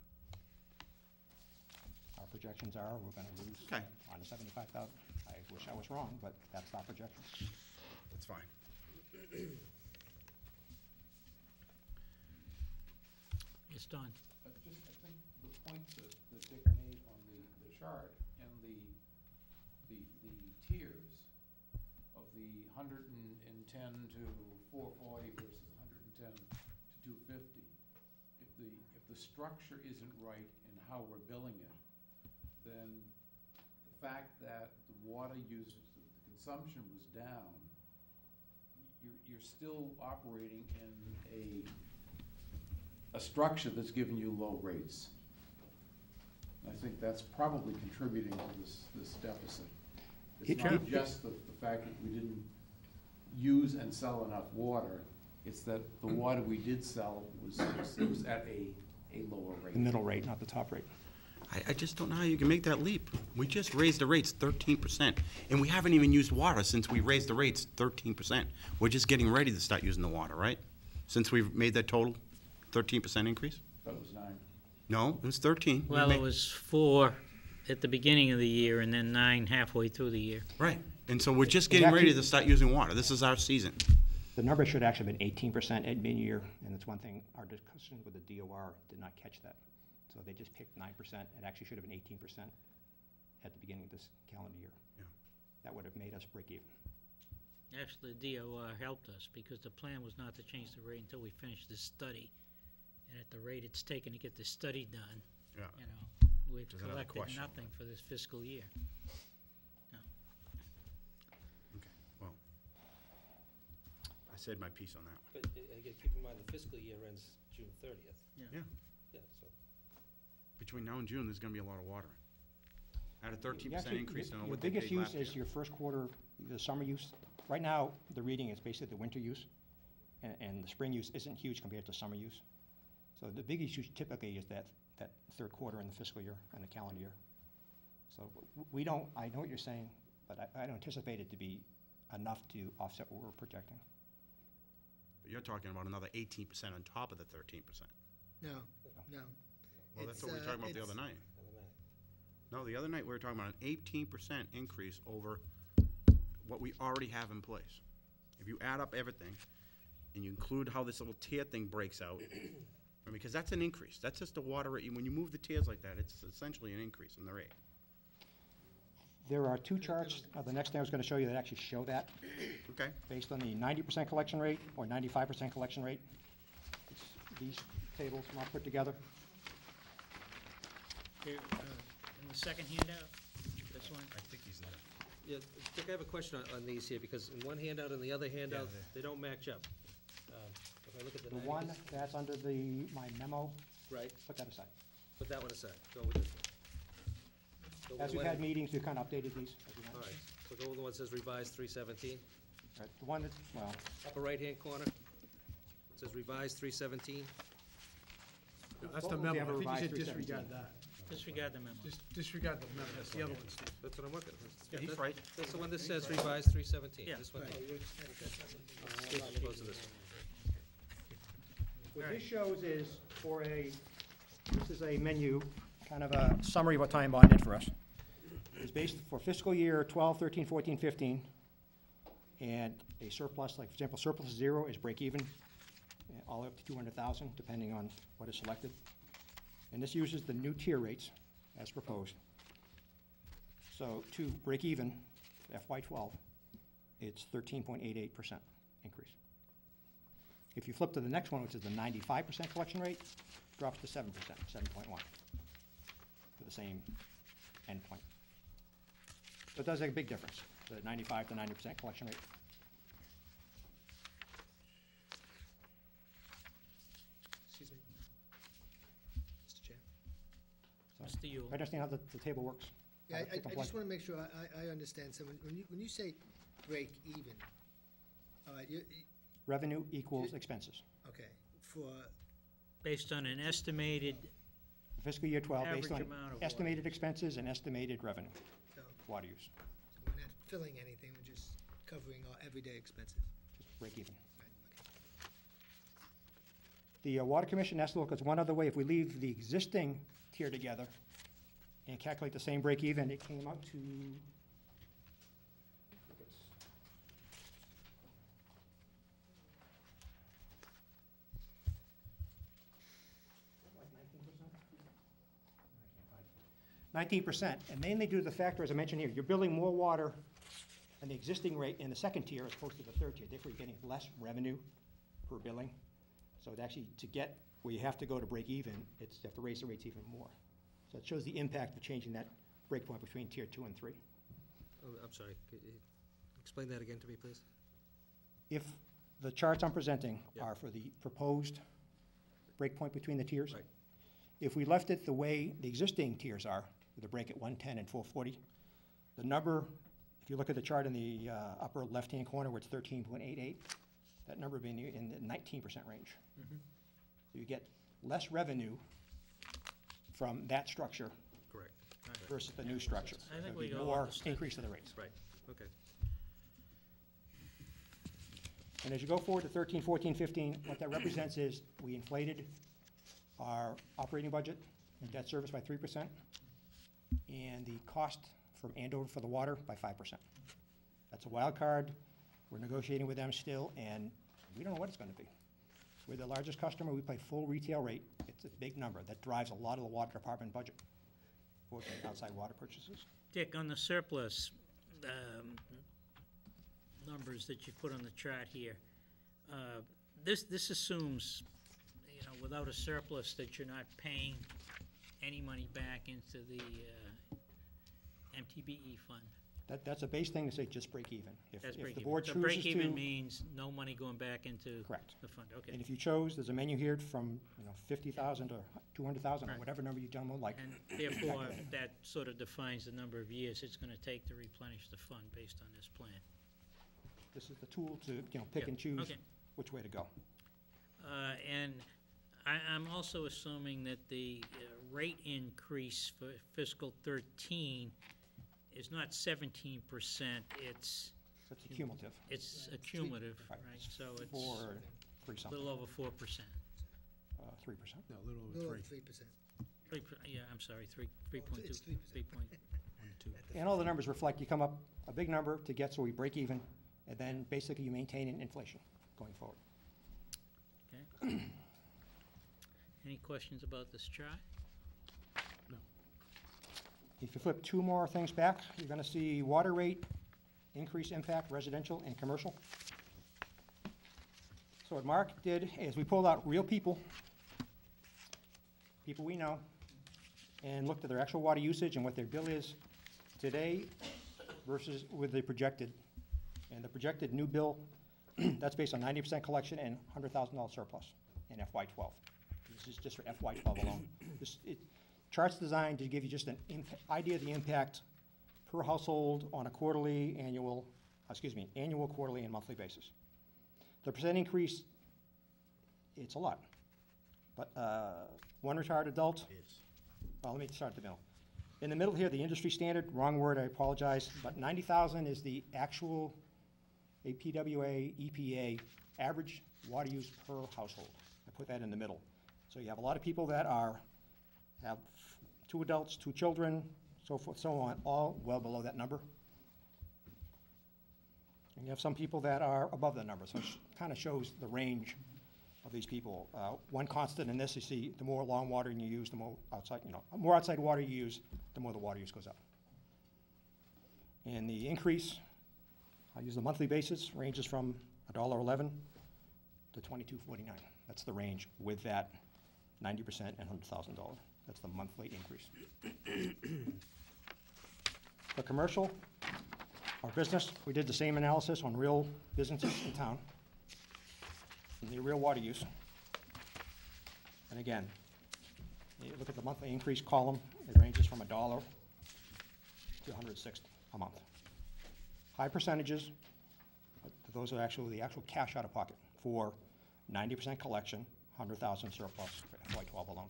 Our projections are, we're gonna lose Okay. on the 75,000. I wish I was wrong, but that's our projection. That's fine. It's done. I think the point that Dick made on the chart and the tiers of the 110 to 440 versus 110 to 250, if the structure isn't right in how we're billing it, then the fact that the water use, the consumption was down, you're still operating in a structure that's giving you low rates. I think that's probably contributing to this deficit. It's not just the fact that we didn't use and sell enough water, it's that the water we did sell was at a lower rate. The middle rate, not the top rate. I just don't know how you can make that leap. We just raised the rates 13%, and we haven't even used water since we raised the rates 13%. We're just getting ready to start using the water, right? Since we've made that total 13% increase? That was 9. No, it was 13. Well, it was 4 at the beginning of the year and then 9 halfway through the year. Right, and so we're just getting ready to start using water. This is our season. The number should actually have been 18% at mid-year, and it's one thing, our discussion with the DOR did not catch that. So they just picked 9%. It actually should have been 18% at the beginning of this calendar year. Yeah. That would have made us break even. Actually, the DOR helped us because the plan was not to change the rate until we finished this study. And at the rate it's taken to get this study done, Yeah. you know, we've Which is another collected question. nothing for this fiscal year. No. Okay, well, I said my piece on that one. But again, keep in mind, the fiscal year ends June 30th. Yeah. Yeah, so. Between now and June, there's gonna be a lot of water. At a 13% Actually, increase on your what they biggest paid use last is year. your first quarter, the summer use. Right now, the reading is basically the winter use, and the spring use isn't huge compared to summer use. So the biggest use typically is that third quarter in the fiscal year and the calendar year. So we don't, I know what you're saying, but I don't anticipate it to be enough to offset what we're projecting. But you're talking about another 18% on top of the 13%. No. Well, that's It's, what we were talking about the it's- other night. No, the other night we were talking about an 18% increase over what we already have in place. If you add up everything, and you include how this little tier thing breaks out, I mean, because that's an increase. That's just the water rate. When you move the tiers like that, it's essentially an increase in the rate. There are two charts, the next thing I was gonna show you that actually show that, Okay? based on the 90% collection rate or 95% collection rate. It's these tables are all put together. Here, in the second handout, this one, I think he's there. Yeah, Dick, I have a question on these here, because in one handout and the other handout, they don't match up. If I look at the The 90%. one that's under my memo, Right, put that aside. put that one aside, go with this one. Go with As the we've one- had meetings, we've kind of updated these. as we All went. right, so go with the one that says revised 317, Right, the one that, well, upper right-hand corner. It says revised 317. No, that's Both the of them memo. have I think you revised should 317. disregard that. disregard the memo. Just disregard the memo, that's the other one, Steve. That's what I'm looking at. Yeah, he's That- right. That's the one that says revised 317. Yeah. This one. Right. As opposed to this one. what this shows is this is a menu, kind of a summary of what Time Bond did for us. It's based for fiscal year 12, 13, 14, 15, and a surplus, like for example, surplus 0 is break even, all the way up to 200,000, depending on what is selected. And this uses the new tier rates as proposed. So to break even, FY12, it's 13.88% increase. If you flip to the next one, which is the 95% collection rate, drops to 7%, 7.1, for the same endpoint. So it does make a big difference, the 95 to 90% collection rate. Excuse me. Mr. Chair. Mr. Yule. I understand how the table works. Yeah, How to pick and I plug. just want to make sure I understand. So when you say break even, all right, Revenue equals expenses. okay, for, Based on an estimated, Fiscal year 12, based Average on amount of water estimated expenses and estimated revenue, so water use, we're not filling anything, we're just covering our everyday expenses. just break even. Right, okay. The Water Commission has to look at one other way. If we leave the existing tier together and calculate the same break even, it came out to, like 19%. 19%, and mainly due to the factor, as I mentioned here, you're billing more water than the existing rate in the second tier as opposed to the third tier. Therefore, you're getting less revenue per billing. So it actually, to get where you have to go to break even, you have to raise the rates even more. So it shows the impact of changing that breakpoint between tier 2 and 3. Oh, I'm sorry, could you explain that again to me, please? If the charts I'm presenting Yeah. are for the proposed breakpoint between the tiers, Right. if we left it the way the existing tiers are, with a break at 110 and 440, the number, if you look at the chart in the upper left-hand corner where it's 13.88, that number would be in the 19% range. So you get less revenue from that structure Correct. versus the new structure. I think There'd we be all more understand. increase in the rates. Right, okay. And as you go forward to 13, 14, 15, what that represents is we inflated our operating budget and debt service by 3%, and the cost from Andover for the water by 5%. That's a wild card. We're negotiating with them still, and we don't know what it's going to be. We're the largest customer. We pay full retail rate. It's a big number. That drives a lot of the water department budget for the outside water purchases. Dick, on the surplus numbers that you put on the chart here, this assumes, without a surplus, that you're not paying any money back into the MTBE fund. That's a base thing to say just break even. That's If break the even. board So chooses break even to, means no money going back into Correct. the fund, okay. and if you chose, there's a menu here from 50,000 to 200,000 or Right. whatever number you gentlemen like. And therefore, that sort of defines the number of years it's gonna take to replenish the fund based on this plan. This is the tool to pick Yeah, and choose okay. which way to go. And I'm also assuming that the rate increase for fiscal 13 is not 17%, That's a cumulative. it's a cumulative, Right. right? So it's For three a something, little over 4%. 3%. No, a little Little over over 3. 3%. Yeah, I'm sorry, 3.2. It's 3%. 3.12. And all the numbers reflect, you come up a big number to get so we break even, and then basically you maintain in inflation going forward. Okay. Any questions about this chart? If you flip two more things back, you're gonna see water rate, increase impact, residential and commercial. So what Mark did is we pulled out real people we know, and looked at their actual water usage and what their bill is today versus with the projected. And the projected new bill, that's based on 90% collection and $100,000 surplus in FY12. This is just for FY12 alone. Chart's designed to give you just an idea of the impact per household on a annual, quarterly, and monthly basis. The percent increase, it's a lot. But one retired adult, well, let me start at the middle. In the middle here, the industry standard, wrong word, I apologize, but 90,000 is the actual APWA, EPA, average water use per household. I put that in the middle. So you have a lot of people that have 2 adults, 2 children, so forth, so on, all well below that number. And you have some people that are above the number, so it kind of shows the range of these people. One constant in this, you see, the more lawn water you use, the more outside, more outside water you use, the more the water use goes up. And the increase, I'll use the monthly basis, ranges from $1.11 to $22.49. That's the range with that 90% and $100,000. That's the monthly increase. For commercial, or business, we did the same analysis on real businesses in town, and the real water use. And again, you look at the monthly increase column, it ranges from $1 to $106 a month. High percentages, but those are actually the actual cash out of pocket for 90% collection, 100,000 surplus for FY12 alone.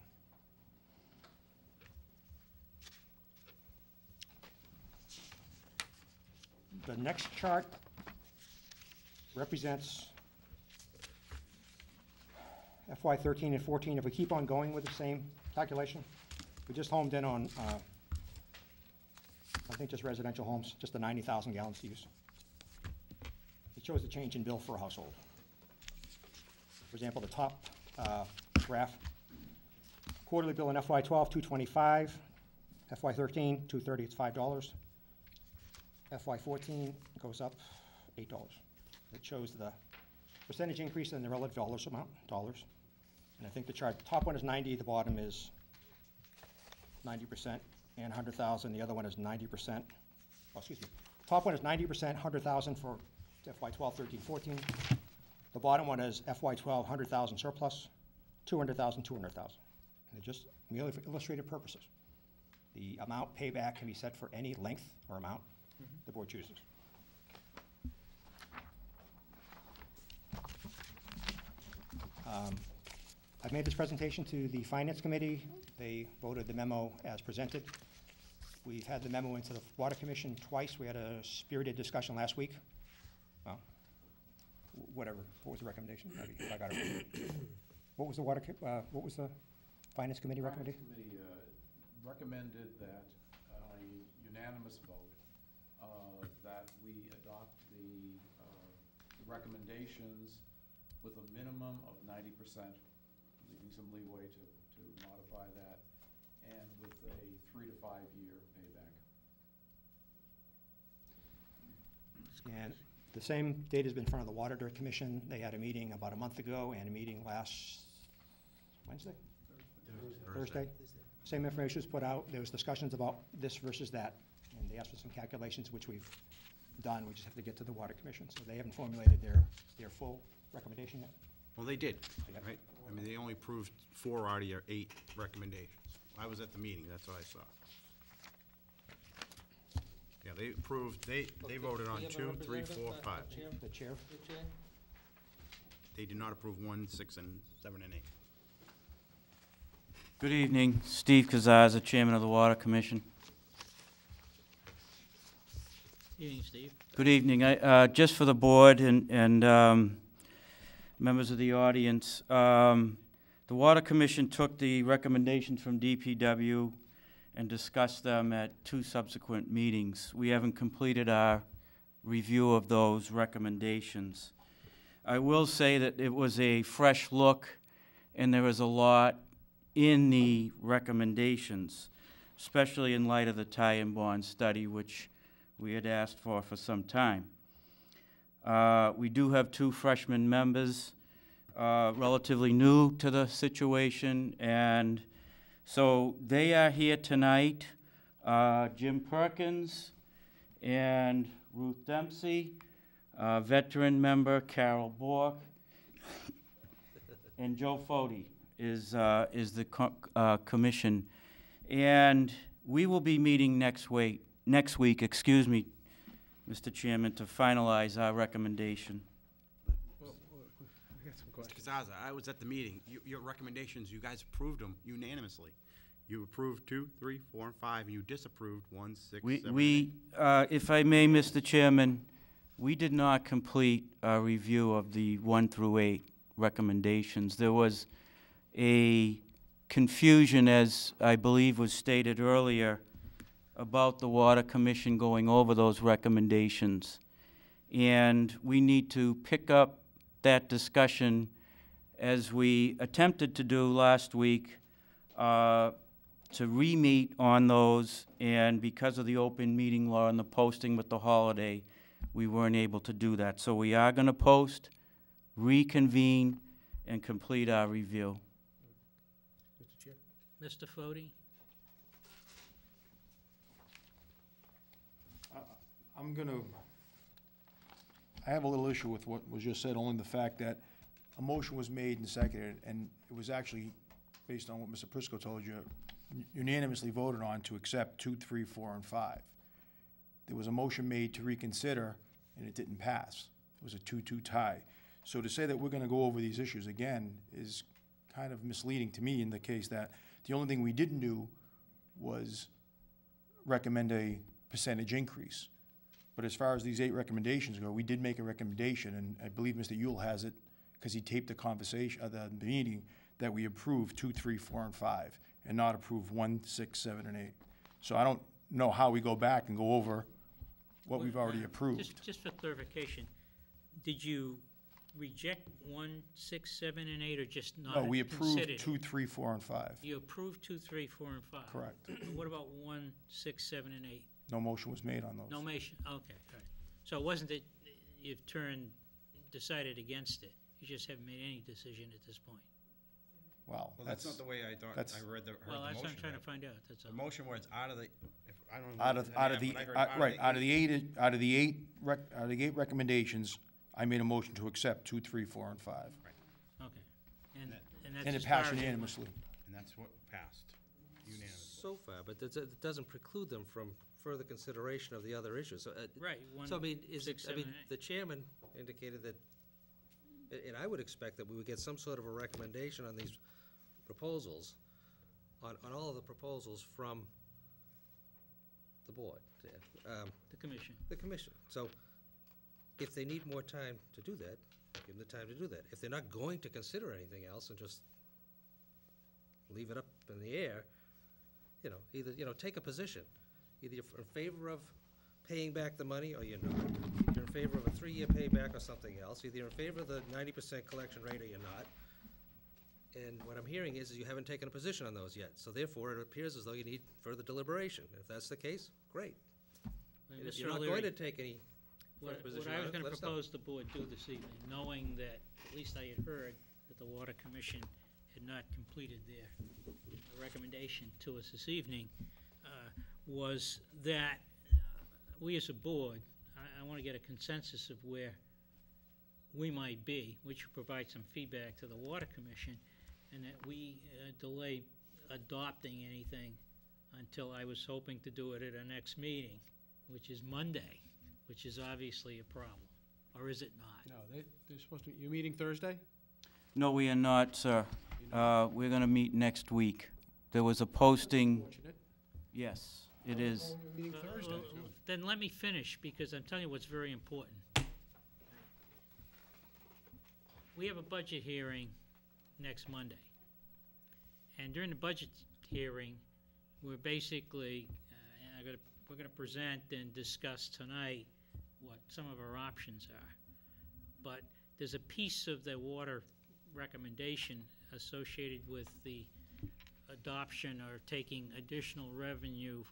The next chart represents FY13 and 14. If we keep on going with the same calculation, we just homed in on, I think just residential homes, just the 90,000 gallons to use. It shows the change in bill for a household. For example, the top graph, quarterly bill in FY12, $225. FY13, 230, it's $5. FY14 goes up $8. It shows the percentage increase in the relative dollars amount, dollars. And I think the chart, top one is 90, the bottom is 90%, and 100,000, the other one is 90%. Oh, excuse me. Top one is 90%, 100,000 for FY 12, 13, 14. The bottom one is FY 12, 100,000 surplus, 200,000, 200,000. And they're just merely for illustrative purposes. The amount payback can be set for any length or amount the board chooses. I've made this presentation to the Finance Committee. They voted the memo as presented. We've had the memo into the Water Commission twice. We had a spirited discussion last week. Well, whatever. What was the recommendation? Maybe if I got it right. What was the what was the Finance Committee recommendation? Finance Committee recommended that on a unanimous vote that we adopt the recommendations with a minimum of 90%, leaving some leeway to modify that, and with a 3 to 5 year payback. And the same data has been in front of the Water Commission. They had a meeting about a month ago and a meeting last Wednesday? Thursday. Same information was put out. There was discussions about this versus that, and they asked for some calculations, which we've done. We just have to get to the Water Commission. So they haven't formulated their full recommendation yet. Well, they did, Yep. right? I mean, they only approved 4 out of your 8 recommendations. I was at the meeting, that's what I saw. Yeah, they approved, they voted on 2, 3, 4, 5. The chair? They did not approve 1, 6, and 7, and 8. Good evening, Steve Kazaza, Chairman of the Water Commission. Evening, Steve. Good evening. Just for the board and members of the audience, the Water Commission took the recommendations from DPW and discussed them at 2 subsequent meetings. We haven't completed our review of those recommendations. I will say that it was a fresh look, and there was a lot in the recommendations, especially in light of the tie and bond study, which we had asked for some time. We do have 2 freshman members, relatively new to the situation, and so they are here tonight, Jim Perkins and Ruth Dempsey, veteran member Carol Bork, and Joe Fode is the commission. And we will be meeting next week, excuse me, Mr. Chairman, to finalize our recommendation. Mr. Kazaza, I was at the meeting. Your recommendations, you guys approved them unanimously. You approved 2, 3, 4, and 5, and you disapproved 1, 6, 7, and 8. If I may, Mr. Chairman, we did not complete a review of the 1 through 8 recommendations. There was a confusion, as I believe was stated earlier, about the Water Commission going over those recommendations. And we need to pick up that discussion as we attempted to do last week, to re-meet on those, and because of the open meeting law and the posting with the holiday, we weren't able to do that. So we are going to post, reconvene, and complete our review. Mr. Chair? Mr. Fode? I have a little issue with what was just said, only the fact that a motion was made and seconded, and it was actually, based on what Mr. Prisco told you, unanimously voted on to accept 2, 3, 4, and 5. There was a motion made to reconsider, and it didn't pass. It was a 2-2 tie. So to say that we're gonna go over these issues again is kind of misleading to me, in the case that the only thing we didn't do was recommend a percentage increase. But as far as these 8 recommendations go, we did make a recommendation, and I believe Mr. Yule has it, because he taped the conversation, the meeting, that we approved 2, 3, 4, and 5, and not approve 1, 6, 7, and 8. So I don't know how we go back and go over what we've already approved. Just for clarification, did you reject 1, 6, 7, and 8, or just not No, we considered approved it? 2, 3, 4, and 5. You approved 2, 3, 4, and 5. Correct. What about 1, 6, 7, and 8? No motion was made on those. No motion, okay, all right. So it wasn't that you've decided against it, you just haven't made any decision at this point? Wow, Well, that's not the way I thought, that's- I heard the motion. Well, that's what I'm trying to read. find out, that's all. The motion was out of the, if, I don't know. Out of the, when I heard right, out of the eight recommendations, I made a motion to accept 2, 3, 4, and 5. Okay, and that's And as it far passed as- unanimously. And that's what passed unanimously. So far, but it doesn't preclude them from further consideration of the other issues. So, Right, 1, So I mean, 6, 7, and 8. the chairman indicated that, and I would expect that we would get some sort of a recommendation on these proposals, on all of the proposals from the board, The commission. the commission. So if they need more time to do that, give them the time to do that. If they're not going to consider anything else and just leave it up in the air, either, take a position. Either you're in favor of paying back the money or you're not. You're in favor of a 3-year payback or something else. Either you're in favor of the 90% collection rate or you're not. And what I'm hearing is you haven't taken a position on those yet. So therefore, it appears as though you need further deliberation. If that's the case, great. And if Mr. you're not O'Leary, going to take any further What position I on was it, gonna let us know. propose the board do this evening, knowing that, at least I had heard, that the Water Commission had not completed their recommendation to us this evening, was that we as a board, I wanna get a consensus of where we might be, which will provide some feedback to the Water Commission, and that we delay adopting anything until I was hoping to do it at our next meeting, which is Monday, which is obviously a problem, or is it not? No, they're supposed to, you're meeting Thursday? No, we are not, sir. We're gonna meet next week. There was a posting, Fortunate. yes, it is. Oh, you're meeting Thursday. Well, then let me finish, because I'm telling you what's very important. We have a budget hearing next Monday. And during the budget hearing, we're basically, we're gonna present and discuss tonight what some of our options are. But there's a piece of the water recommendation associated with the adoption or taking additional revenue,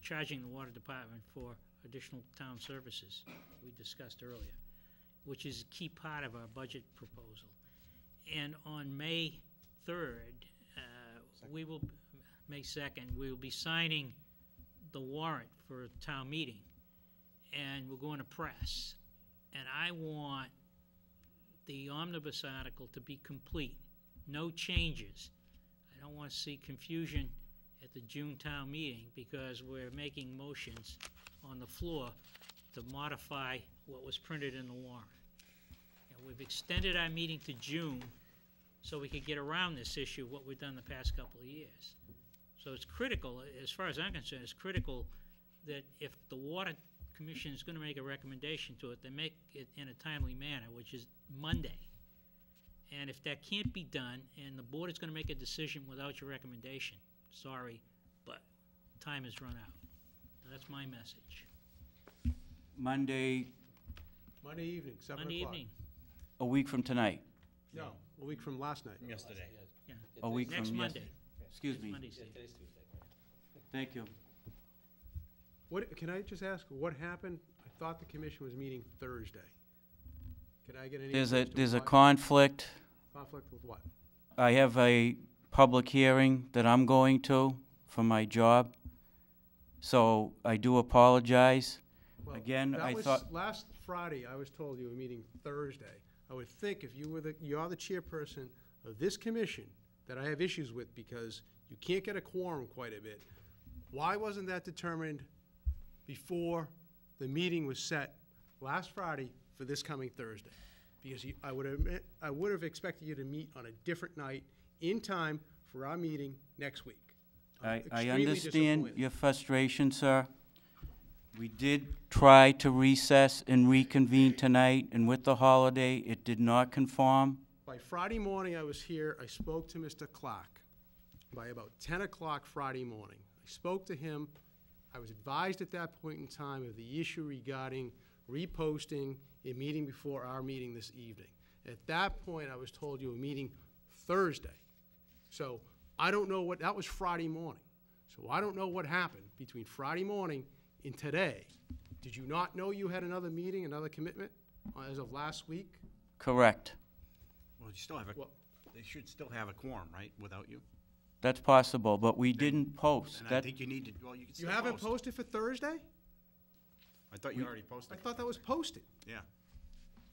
charging the water department for additional town services we discussed earlier, which is a key part of our budget proposal. And on May 3rd, May 2nd, we will be signing the warrant for a town meeting, and we're going to press. And I want the omnibus article to be complete, no changes. I don't want to see confusion at the June town meeting, because we're making motions on the floor to modify what was printed in the warrant. And we've extended our meeting to June so we could get around this issue, what we've done the past couple of years. So it's critical, as far as I'm concerned, it's critical that if the Water Commission is gonna make a recommendation to it, they make it in a timely manner, which is Monday. And if that can't be done, and the board is gonna make a decision without your recommendation, sorry, but time has run out. That's my message. Monday, Monday evening, 7 o'clock. Monday evening, a week from tonight. No, a week from last night. Yesterday. yeah. A week Next from Monday. yesterday. Excuse me. Monday, Steve. Thank you. What, can I just ask, what happened? I thought the commission was meeting Thursday. Can I get any? There's answers to a why? conflict. Conflict with what? I have a public hearing that I'm going to for my job, so I do apologize. Well, Again, I that thought- was last Friday, I was told you were meeting Thursday. I would think if you were you're the chairperson of this commission that I have issues with, because you can't get a quorum quite a bit. Why wasn't that determined before the meeting was set last Friday for this coming Thursday? Because I would have expected you to meet on a different night in time for our meeting next week. I'm I extremely understand disappointed. your frustration, sir. We did try to recess and reconvene tonight, and with the holiday, it did not conform. By Friday morning, I was here, I spoke to Mr. Clark. By about 10 o'clock Friday morning, I spoke to him. I was advised at that point in time of the issue regarding reposting a meeting before our meeting this evening. At that point, I was told you were meeting Thursday. So I don't know what, that was Friday morning. So I don't know what happened between Friday morning and today. Did you not know you had another meeting, another commitment as of last week? Correct. Well, you still have a, Well- they should still have a quorum, right, without you? That's possible, but we didn't post. And I That, think you need to, well, you can You still haven't post. posted for Thursday? I thought you already posted. I thought that was posted. Yeah.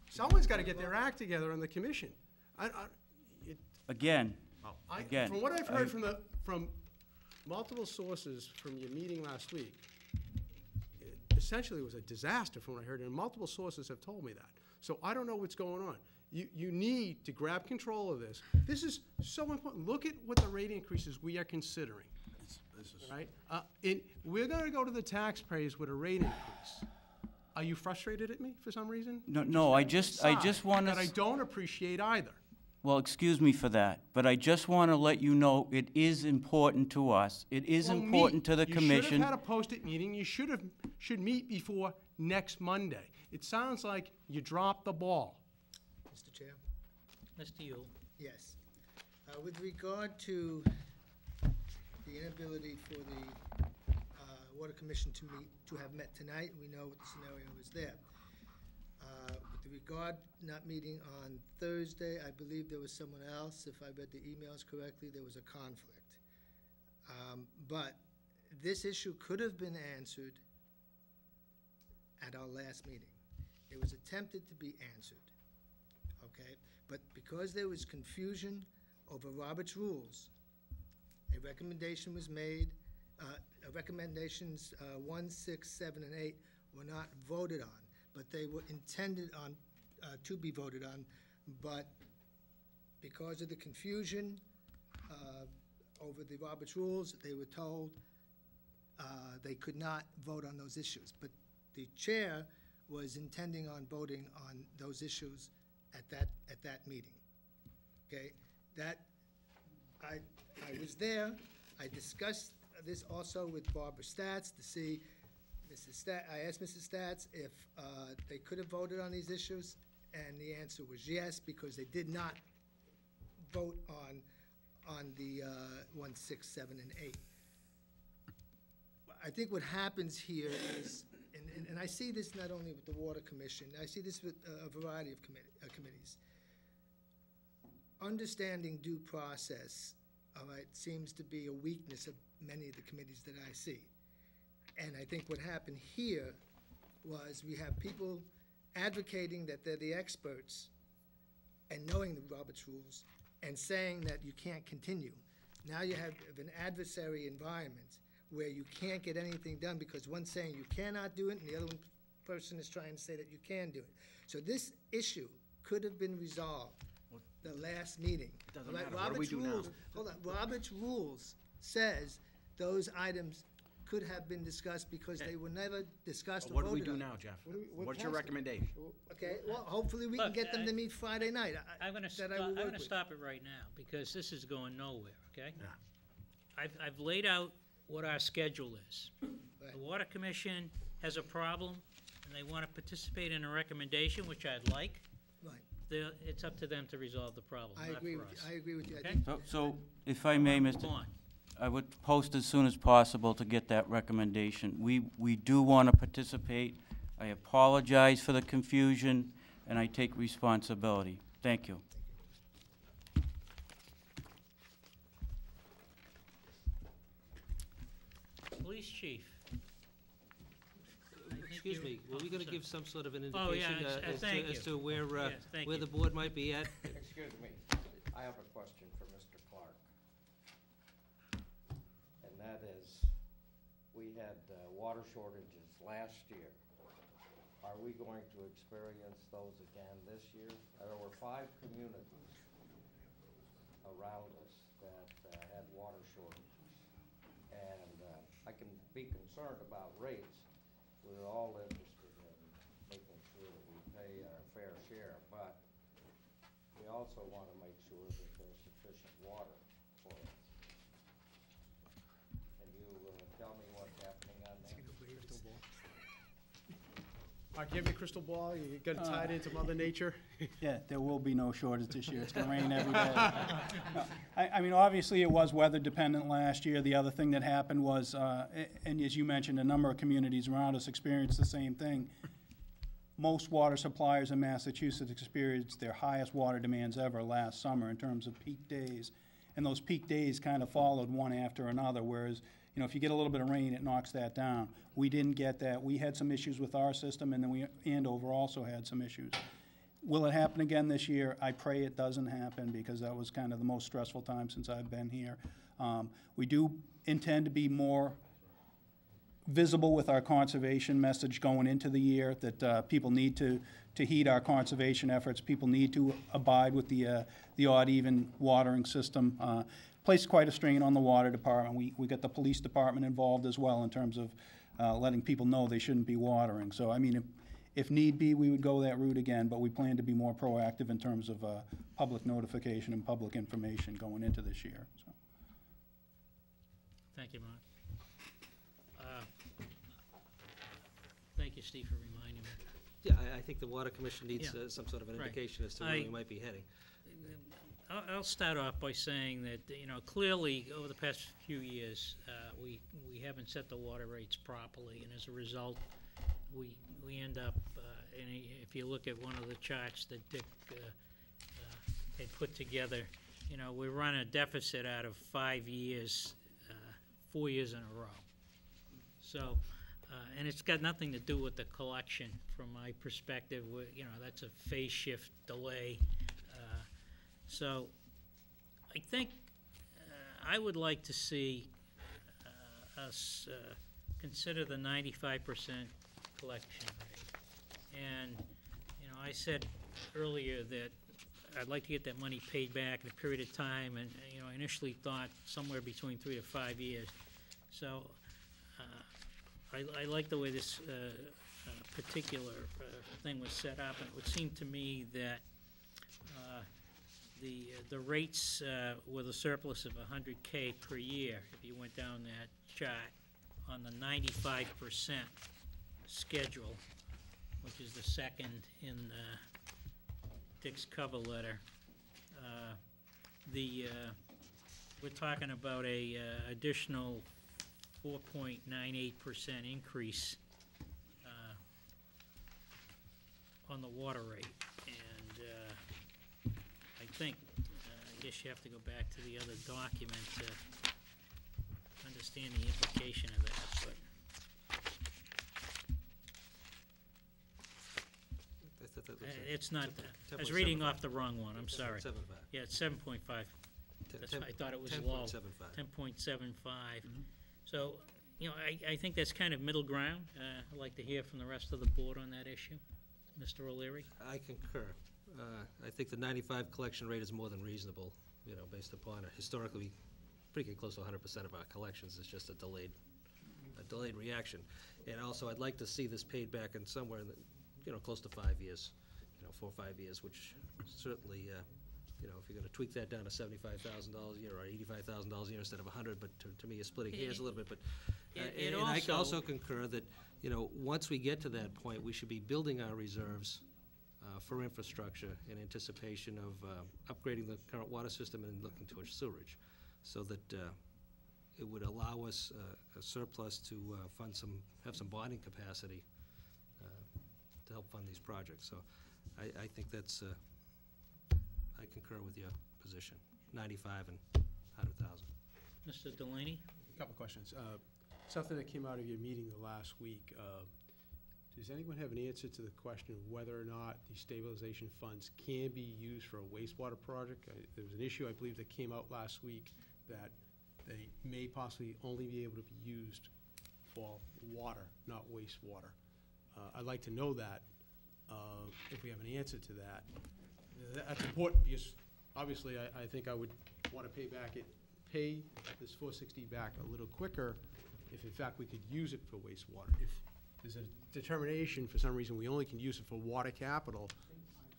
Someone's got to get their act together on the commission. again, Again, From what I've heard from multiple sources from your meeting last week, it essentially was a disaster from what I heard, and multiple sources have told me that. So I don't know what's going on. You need to grab control of this. This is so important. Look at what the rate increases we are considering, This is, right? We're going to go to the taxpayers with a rate increase. Are you frustrated at me for some reason? no, I just want That I to, don't appreciate either. well, excuse me for that, but I just want to let you know it is important to us. It is Well, important to the You should commission. have had a post-it meeting. You should meet before next Monday. It sounds like you dropped the ball. Mr. Chair? Mr. Yule. Yes. With regard to the inability for the Water Commission to have met tonight, we know what the scenario is there. With regard not meeting on Thursday, I believe there was someone else, if I read the emails correctly, there was a conflict. But this issue could have been answered at our last meeting. It was attempted to be answered, okay? But because there was confusion over Robert's rules, a recommendation was made, recommendations 1, 6, 7, and 8 were not voted on, but they were intended on, to be voted on, but because of the confusion over the Robert's rules, they were told they could not vote on those issues. But the chair was intending on voting on those issues at that meeting. Okay, that, I was there, I discussed this also with Barbara Stats to see, I asked Mrs. Stats if they could have voted on these issues, and the answer was yes, because they did not vote on the 1, 6, 7, and 8. I think what happens here is, and I see this not only with the Water Commission, I see this with a variety of committees. Understanding due process, all right, seems to be a weakness of many of the committees that I see. And I think what happened here was we have people advocating that they're the experts and knowing the Robert's rules and saying that you can't continue. Now you have an adversary environment where you can't get anything done because one's saying you cannot do it and the other person is trying to say that you can do it. So this issue could have been resolved the last meeting. Doesn't Right, matter. What do we do now? Hold on, Robert's rules says those items could have been discussed because they were never discussed or What do voted on. we do now, Jeff? what What's your has to- recommendation? Okay, well, hopefully we can Look, get them to meet Friday night. I'm gonna that I will work with. stop it right now, because this is going nowhere, okay? Yeah. I've laid out what our schedule is. Right. The Water Commission has a problem, and they want to participate in a recommendation, which I'd like. Right, It's up to them to resolve the problem, I not agree for with you, us. I agree with you. I Okay. think So if I may, Move Mr. on. I would post as soon as possible to get that recommendation. We do want to participate. I apologize for the confusion, and I take responsibility. Thank you. Police chief. Excuse me, were we gonna give some sort of an Oh, yeah, indication thank as you. to where, Yes, thank where you. the board might be at? Excuse me, I have a question for Mr. Clark. And that is, we had water shortages last year. Are we going to experience those again this year? There were 5 communities around us that had water shortages. And I can be concerned about rates. We're all interested in making sure that we pay our fair share, but we also want to make sure that there's sufficient water for us. Can you tell me what's happening on that? Mark, you have your crystal ball? You got it tied into Mother Nature? Yeah, there will be no shortage this year. It's going to rain every day. No, I mean, obviously, it was weather dependent last year. The other thing that happened was, and as you mentioned, a number of communities around us experienced the same thing. Most water suppliers in Massachusetts experienced their highest water demands ever last summer in terms of peak days. And those peak days kind of followed one after another, whereas, you know, if you get a little bit of rain, it knocks that down. We didn't get that. We had some issues with our system, and then Andover also had some issues. Will it happen again this year? I pray it doesn't happen, because that was kind of the most stressful time since I've been here. We do intend to be more visible with our conservation message going into the year, that people need to heed our conservation efforts. People need to abide with the odd even watering system. Placed quite a strain on the water department. We got the police department involved as well in terms of letting people know they shouldn't be watering. So, I mean, if need be, we would go that route again, but we plan to be more proactive in terms of public notification and public information going into this year. So. Thank you, Mark. Thank you, Steve, for reminding me. Yeah, I think the Water Commission needs Yeah. Some sort of an Right. indication as to where we might be heading. I'll start off by saying that, you know, clearly, over the past few years, we haven't set the water rates properly, and as a result, we end up, and if you look at one of the charts that Dick had put together, you know, we run a deficit out of 5 years, 4 years in a row. So, and it's got nothing to do with the collection, from my perspective. You know, that's a phase shift delay. So I think I would like to see us consider the 95% collection rate. And, you know, I said earlier that I'd like to get that money paid back in a period of time, and, you know, I initially thought somewhere between 3 to 5 years. So I like the way this particular thing was set up, and it would seem to me that the rates with a surplus of 100K per year, if you went down that chart on the 95% schedule, which is the second in Dick's cover letter, we're talking about a additional 4.98% increase on the water rate. And I think, I guess you have to go back to the other document to understand the implication of that, but it's not, I was reading off the wrong one, I'm sorry. 10.75. Yeah, it's 7.5. That's why I thought it was low. 10.75. 10.75. So, you know, I think that's kind of middle ground. I'd like to hear from the rest of the board on that issue. Mr. O'Leary? I concur. I think the 95 collection rate is more than reasonable, you know, based upon historically, pretty close to 100% of our collections is just a delayed reaction. And also, I'd like to see this paid back in somewhere in the, you know, close to 5 years, you know, 4 or 5 years, which certainly, you know, if you're going to tweak that down to $75,000 a year or $85,000 a year instead of 100, but to me, you're splitting hairs a little bit. But and I also concur that, you know, once we get to that point, we should be building our reserves for infrastructure in anticipation of upgrading the current water system and looking towards sewerage, so that it would allow us a surplus to have some bonding capacity to help fund these projects. So I think that's, I concur with your position, 95 and 100,000. Mr. Delaney? A couple questions. Something that came out of your meeting the last week, does anyone have an answer to the question of whether or not the stabilization funds can be used for a wastewater project? There was an issue, I believe, that came out last week that they may possibly only be able to be used for water, not wastewater. I'd like to know that, if we have an answer to that. That's important, because obviously I think I would want to pay this 460 back a little quicker if in fact we could use it for wastewater. If there's a determination for some reason we only can use it for water capital,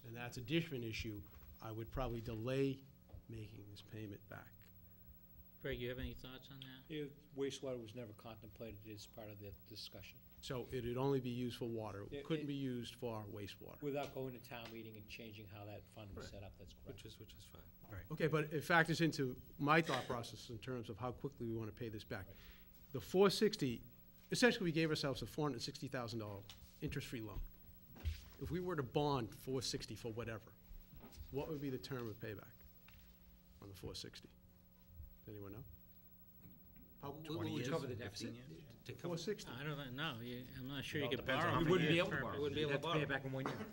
then that's a different issue. I would probably delay making this payment back. Greg, you have any thoughts on that? Wastewater was never contemplated as part of the discussion. So it'd only be used for water, It- couldn't it- be used for wastewater. Without going to town meeting and changing how that fund was set up, that's correct. Which is fine. Okay, but it factors into my thought process in terms of how quickly we want to pay this back. The 460, essentially, we gave ourselves a $460,000 interest-free loan. If we were to bond 460 for whatever, what would be the term of payback on the 460? Does anyone know? We would cover the deficit. To cover- 460. I don't know, I'm not sure you Well, could depends on borrow. how from many the years. able to permit. borrow. Wouldn't be able You'd to have to pay borrow. it back in 1 year.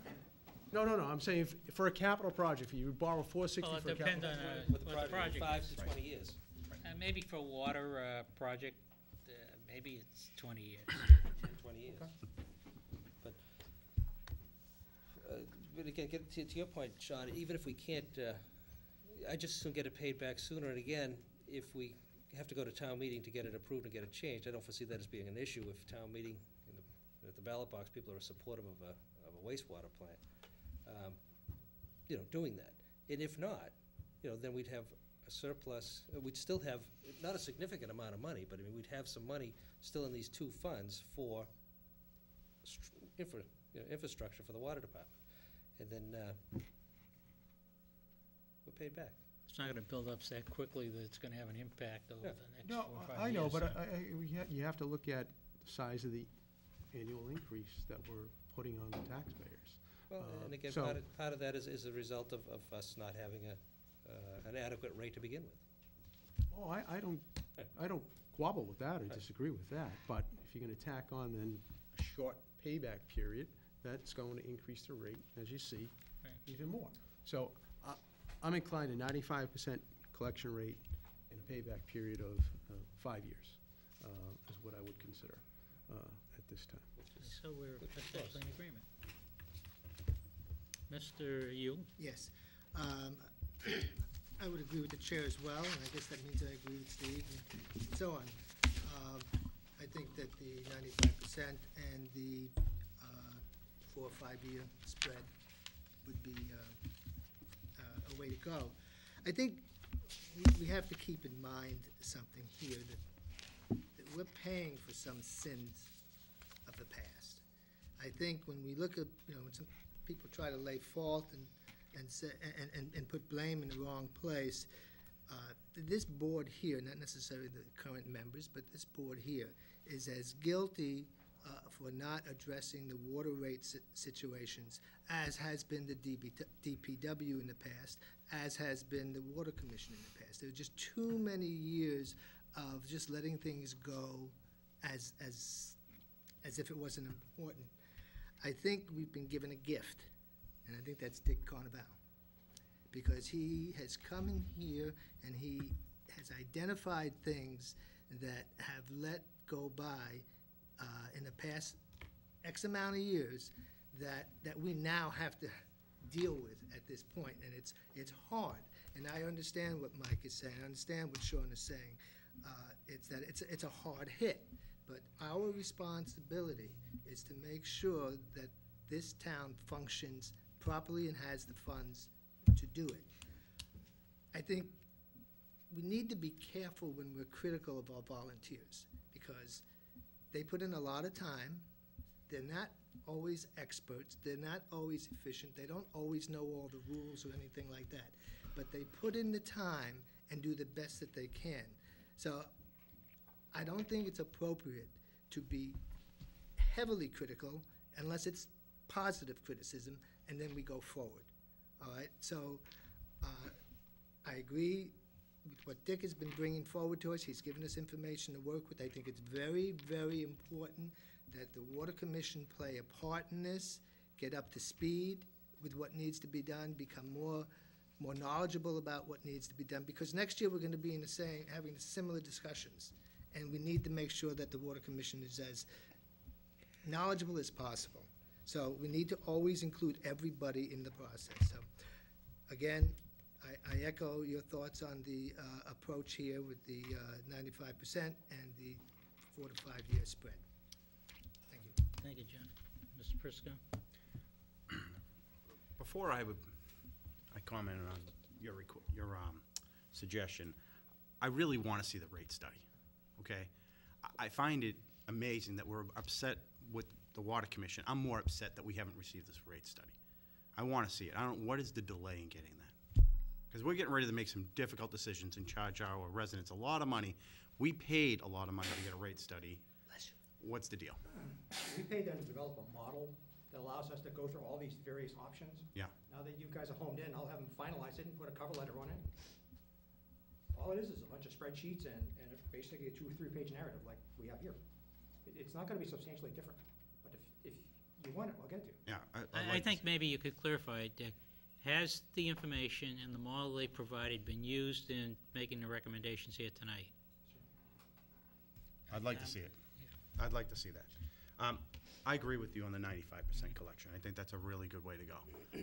No, I'm saying for a capital project, if you borrow 460 Well, it for a depends capital. on With what the project 5 is. to 20 years. Maybe for a water project, maybe it's 20 years. 20 years. But again, to your point, Sean, even if we can't, I just assume get it paid back sooner. And again, if we have to go to town meeting to get it approved and get it changed, I don't foresee that as being an issue if town meeting, at the ballot box, people are supportive of a wastewater plant, doing that. And if not, then we'd have a surplus, we'd still have, not a significant amount of money, but I mean, we'd have some money still in these two funds for infrastructure for the water department. And then we're paid back. It's not gonna build up that quickly that it's gonna have an impact over Yeah. the next No, 4 or 5 years. I know, but you have to look at the size of the annual increase that we're putting on the taxpayers. Well, and again, so- part of that is a result of us not having an adequate rate to begin with. Oh, I don't quabble with that or disagree with that, but if you're gonna tack on then a short payback period, that's going to increase the rate, as you see, Right. even more. So I'm inclined to 95% collection rate and a payback period of 5 years is what I would consider at this time. So we're essentially in agreement. Mr. Yule? Yes. I would agree with the chair as well, and I guess that means I agree with Steve and so on. I think that the 95% and the 4 or 5 year spread would be a way to go. I think we have to keep in mind something here, that we're paying for some sins of the past. I think when we look at, when some people try to lay fault and say, and put blame in the wrong place, this board here, not necessarily the current members, but this board here, is as guilty for not addressing the water rate situations as has been the DPW in the past, as has been the Water Commission in the past. There are just too many years of just letting things go as if it wasn't important. I think we've been given a gift, and I think that's Dick Carnaval, because he has come in here and he has identified things that have let go by in the past X amount of years that we now have to deal with at this point, and it's hard. And I understand what Mike is saying. I understand what Sean is saying. It's a hard hit, but our responsibility is to make sure that this town functions properly and has the funds to do it. I think we need to be careful when we're critical of our volunteers, because they put in a lot of time. They're not always experts. They're not always efficient. They don't always know all the rules or anything like that. But they put in the time and do the best that they can. So I don't think it's appropriate to be heavily critical unless it's positive criticism, and then we go forward. All right? So I agree with what Dick has been bringing forward to us. He's given us information to work with. I think it's very, very important that the Water Commission play a part in this, get up to speed with what needs to be done, become more knowledgeable about what needs to be done, because next year we're going to be having similar discussions, and we need to make sure that the Water Commission is as knowledgeable as possible. So we need to always include everybody in the process. So again, I echo your thoughts on the approach here with the 95% and the 4 to 5 year spread. Thank you. Thank you, John. Mr. Prisco? Before I commented on your suggestion, I really want to see the rate study, okay? I find it amazing that we're upset with the Water Commission. I'm more upset that we haven't received this rate study. I want to see it. What is the delay in getting that? Because we're getting ready to make some difficult decisions and charge our residents a lot of money. We paid a lot of money to get a rate study. What's the deal? We paid them to develop a model that allows us to go through all these various options. Yeah. Now that you guys are homed in, I'll have them finalize it and put a cover letter on it. All it is a bunch of spreadsheets and basically a 2 or 3 page narrative like we have here. It's not gonna be substantially different, but if you want it, I'll get it to you. Yeah. I think maybe you could clarify it, Dick. Has the information and the model they provided been used in making the recommendations here tonight? I'd like to see it. I'd like to see that. I agree with you on the 95% collection. I think that's a really good way to go.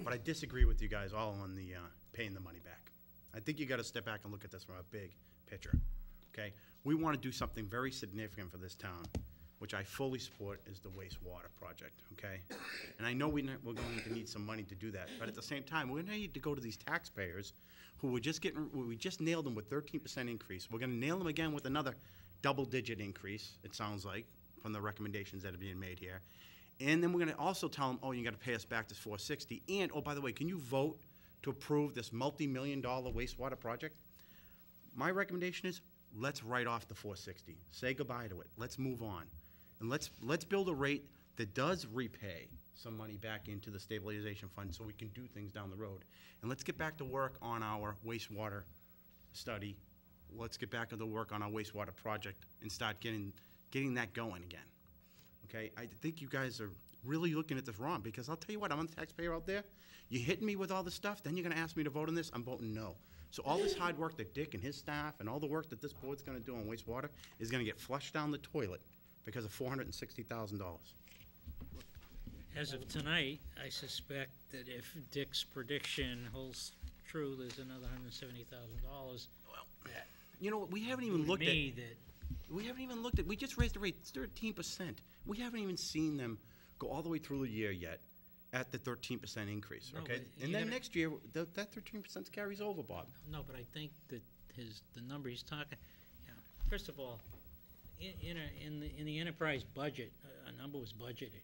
But I disagree with you guys all on the paying the money back. I think you got to step back and look at this from a big picture, okay? We want to do something very significant for this town, which I fully support, is the wastewater project, okay? And I know we're going to need some money to do that, but at the same time, we're going to need to go to these taxpayers who we just nailed them with 13% increase. We're going to nail them again with another double-digit increase, it sounds like, from the recommendations that are being made here. And then we're going to also tell them, oh, you got to pay us back this $460. And, oh, by the way, can you vote to approve this multi-million-dollar wastewater project? My recommendation is, let's write off the $460. Say goodbye to it. Let's move on. And let's build a rate that does repay some money back into the stabilization fund so we can do things down the road. And let's get back to work on our wastewater study. Let's get back to the work on our wastewater project and start getting that going again. Okay? I think you guys are really looking at this wrong, because I'll tell you what, I'm a taxpayer out there. You're hitting me with all this stuff, then you're going to ask me to vote on this. I'm voting no. So all this hard work that Dick and his staff and all the work that this board's going to do on wastewater is going to get flushed down the toilet because of $460,000. As of tonight, I suspect that if Dick's prediction holds true, there's another $170,000. You know what, we haven't even looked at... that We just raised the rate 13%. We haven't even seen them go all the way through the year yet at the 13% increase, No, okay? but And you then gotta- next year, that 13% carries over, Bob. No, but I think that the number he's talking, first of all, in the enterprise budget, a number was budgeted.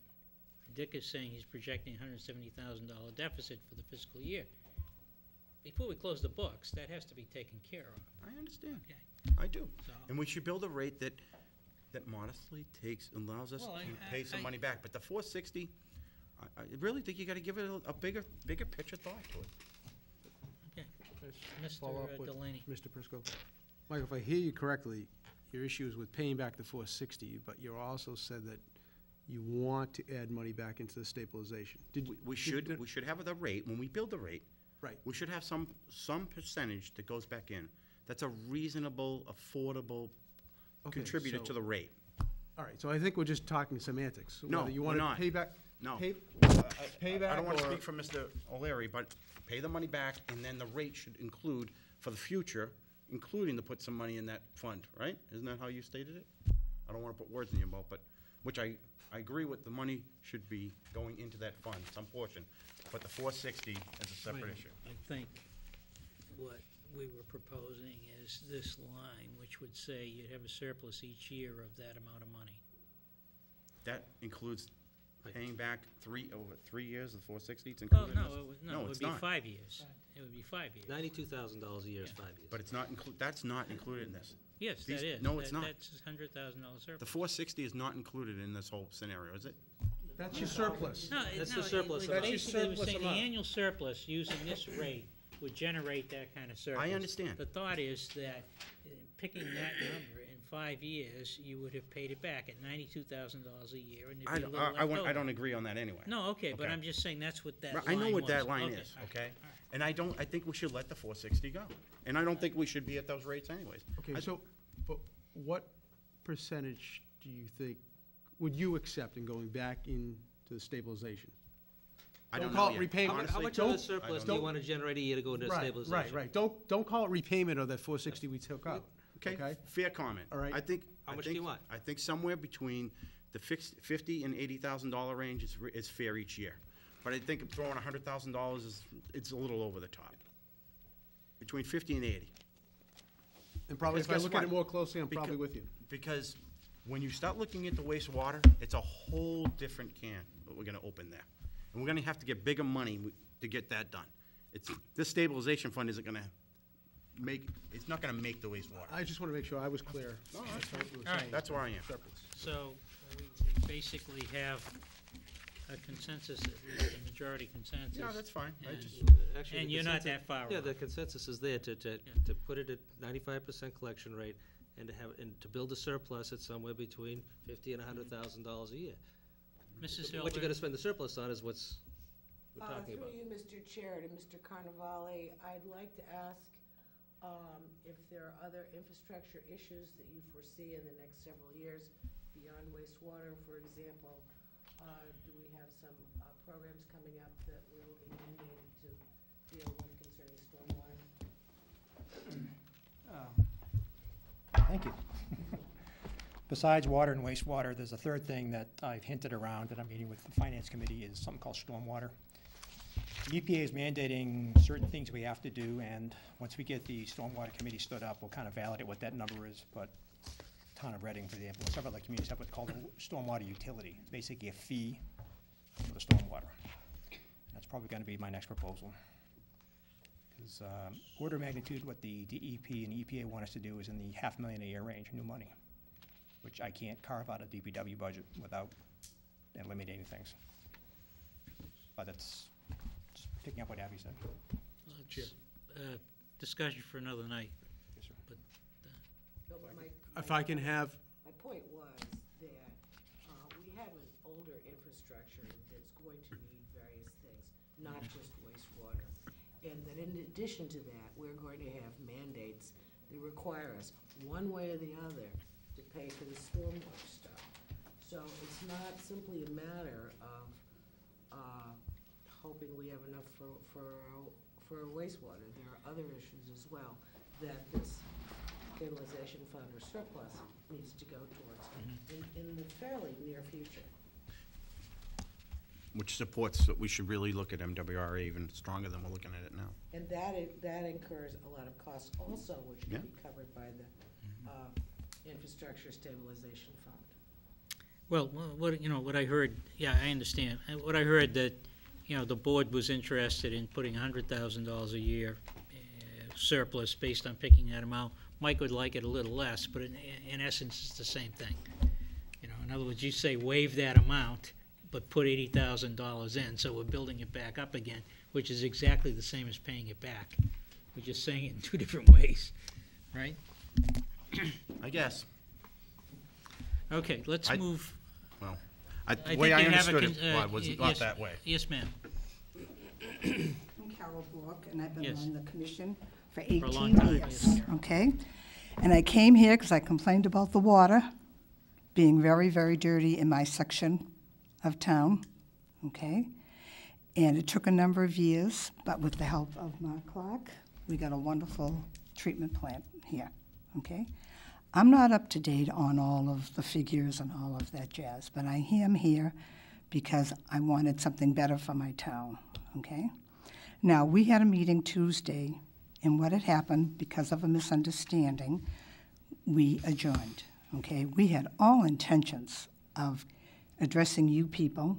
Dick is saying he's projecting $170,000 deficit for the fiscal year. Before we close the books, that has to be taken care of. I understand. Okay. I do. So- And we should build a rate that modestly allows us Well, to pay some money back. But the $460, I really think you got to give it a bigger picture thought to it. Okay. Follow Mr. up with Delaney. Mr. Prisco. Michael, if I hear you correctly, your issue is with paying back the $460, but you also said that you want to add money back into the stabilization. We should have the rate, when we build the rate, Right. we should have some percentage that goes back in. That's a reasonable, affordable Okay, contributor so- to the rate. All right, so I think we're just talking semantics. No, Whether you we're want to not. pay back. No. Pay I back don't want to or- speak for Mr. O'Leary, but pay the money back, and then the rate should include, for the future, including to put some money in that fund, right? Isn't that how you stated it? I don't want to put words in your mouth, but, which I agree with, the money should be going into that fund, some portion. But the $460 is a separate issue. I think what we were proposing is this line, which would say you'd have a surplus each year of that amount of money. That includes paying back over 3 years of the $460, it's Well, included in this? no, it would it's be not. 5 years. It would be 5 years. $92,000 a year is 5 years. But it's not that's not included in this. Yes, These- that is. no, it's not. That's $100,000 The surplus. $460 is not included in this whole scenario, is it? That's your surplus. No, That's no, the surplus it- amount. basically, it was That's your saying the surplus amount. annual surplus using this rate would generate that kind of surplus. I understand. The thought is that picking that number in 5 years, you would have paid it back at $92,000 a year, and there'd be a little left over. I don't agree on that anyway. No, okay, but Okay. I'm just saying that's what that Right, line was. I know what that line Okay, is, all right, okay? all right. And I think we should let the $460 go. And I don't think we should be at those rates anyways. Okay, so, but what percentage do you think, would you accept in going back into the stabilization? I don't call know it yet. repayment. Honestly, How much don't- of the surplus I do you don't want to generate a year to go into Right, stabilization? right. Don't call it repayment of that $460 we took out. Okay, fair comment. All right. I think. How I much do you think- want? I think somewhere between the fixed $50,000 and $80,000 range is fair each year. But I think throwing $100,000 it's a little over the top. Between 50 and 80. And probably Because gonna guess look at it what? more closely, I'm Becau- probably with you. Because when you start looking at the wastewater, it's a whole different can that we're gonna open there. And we're gonna have to get bigger money to get that done. This stabilization fund isn't gonna it's not gonna make the wastewater. I just wanna make sure I was clear. No, that's what you were All right. saying. That's where I am. So we basically have a consensus, at least a majority consensus. Yeah, that's fine. I And- just, Actually, And the you're not consensus- that far Yeah, off. the consensus is there to put it at 95% collection rate and to build a surplus at somewhere between $50,000 and $100,000 a year. Mrs. What you're Hilbert? gonna spend the surplus on is what's we're talking about. Through you, Mr. Chair, to Mr. Carnavale, I'd like to ask if there are other infrastructure issues that you foresee in the next several years beyond wastewater. For example, do we have some programs coming up that we will be mandated to deal with concerning stormwater? Thank you. Besides water and wastewater, there's a third thing that I've hinted around that I'm meeting with the Finance Committee is something called stormwater. The EPA is mandating certain things we have to do, and once we get the stormwater committee stood up, we'll kind of validate what that number is. But town of Reading, for example, and several other communities have what's called a stormwater utility. It's basically a fee for the stormwater. That's probably going to be my next proposal. Because order of magnitude, what the DEP and EPA want us to do is in the $500,000 a year range, new money, which I can't carve out of DPW budget without eliminating things. But that's just picking up what Abby said. Discussion for another night. Yes, sir. But, No, but If I can have, my point was that we have an older infrastructure that's going to need various things, not just wastewater. And that in addition to that, we're going to have mandates that require us, one way or the other, to pay for the stormwater stuff. So it's not simply a matter of hoping we have enough for wastewater. There are other issues as well that this stabilization fund or surplus needs to go towards in the fairly near future. which supports that we should really look at MWRA even stronger than we're looking at it now. And that incurs a lot of costs also, which can be covered by the infrastructure stabilization fund. well, what I heard, yeah, I understand. What I heard that, the board was interested in putting $100,000 a year surplus based on picking that amount. Mike would like it a little less, but in essence, it's the same thing. In other words, you say waive that amount, but put $80,000 in, so we're building it back up again, which is exactly the same as paying it back. We're just saying it in two different ways, right? I guess. Okay, let's move. Well, I the think way I you have a understood con- it was yes. not that way. Yes, ma'am. I'm Carol Bork, and I've been Yes. on the commission for a 18 long time, years. yes. Okay? And I came here because I complained about the water being very, very dirty in my section of town. Okay? And it took a number of years, but with the help of Mark Clark, we got a wonderful treatment plant here. Okay? I'm not up to date on all of the figures and all of that jazz, but I am here because I wanted something better for my town. Okay? Now, we had a meeting Tuesday, and what had happened, because of a misunderstanding, we adjourned. Okay? We had all intentions of addressing you people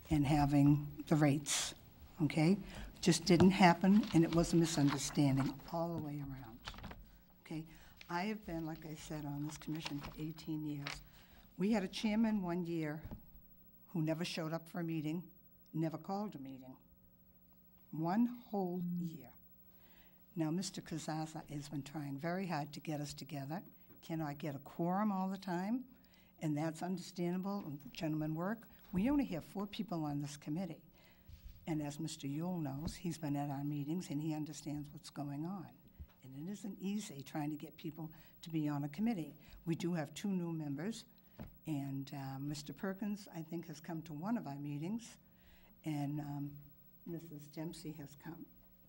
and having the rates. Okay? Just didn't happen, and it was a misunderstanding all the way around. Okay? I have been, like I said, on this commission for 18 years. We had a chairman one year who never showed up for a meeting, never called a meeting. One whole year. Now, Mr. Kazaza has been trying very hard to get us together. Cannot get a quorum all the time, and that's understandable, and the gentlemen work. We only have 4 people on this committee. And as Mr. Yule knows, he's been at our meetings and he understands what's going on. And it isn't easy trying to get people to be on a committee. We do have 2 new members, and Mr. Perkins, I think, has come to one of our meetings, and Mrs. Dempsey has come.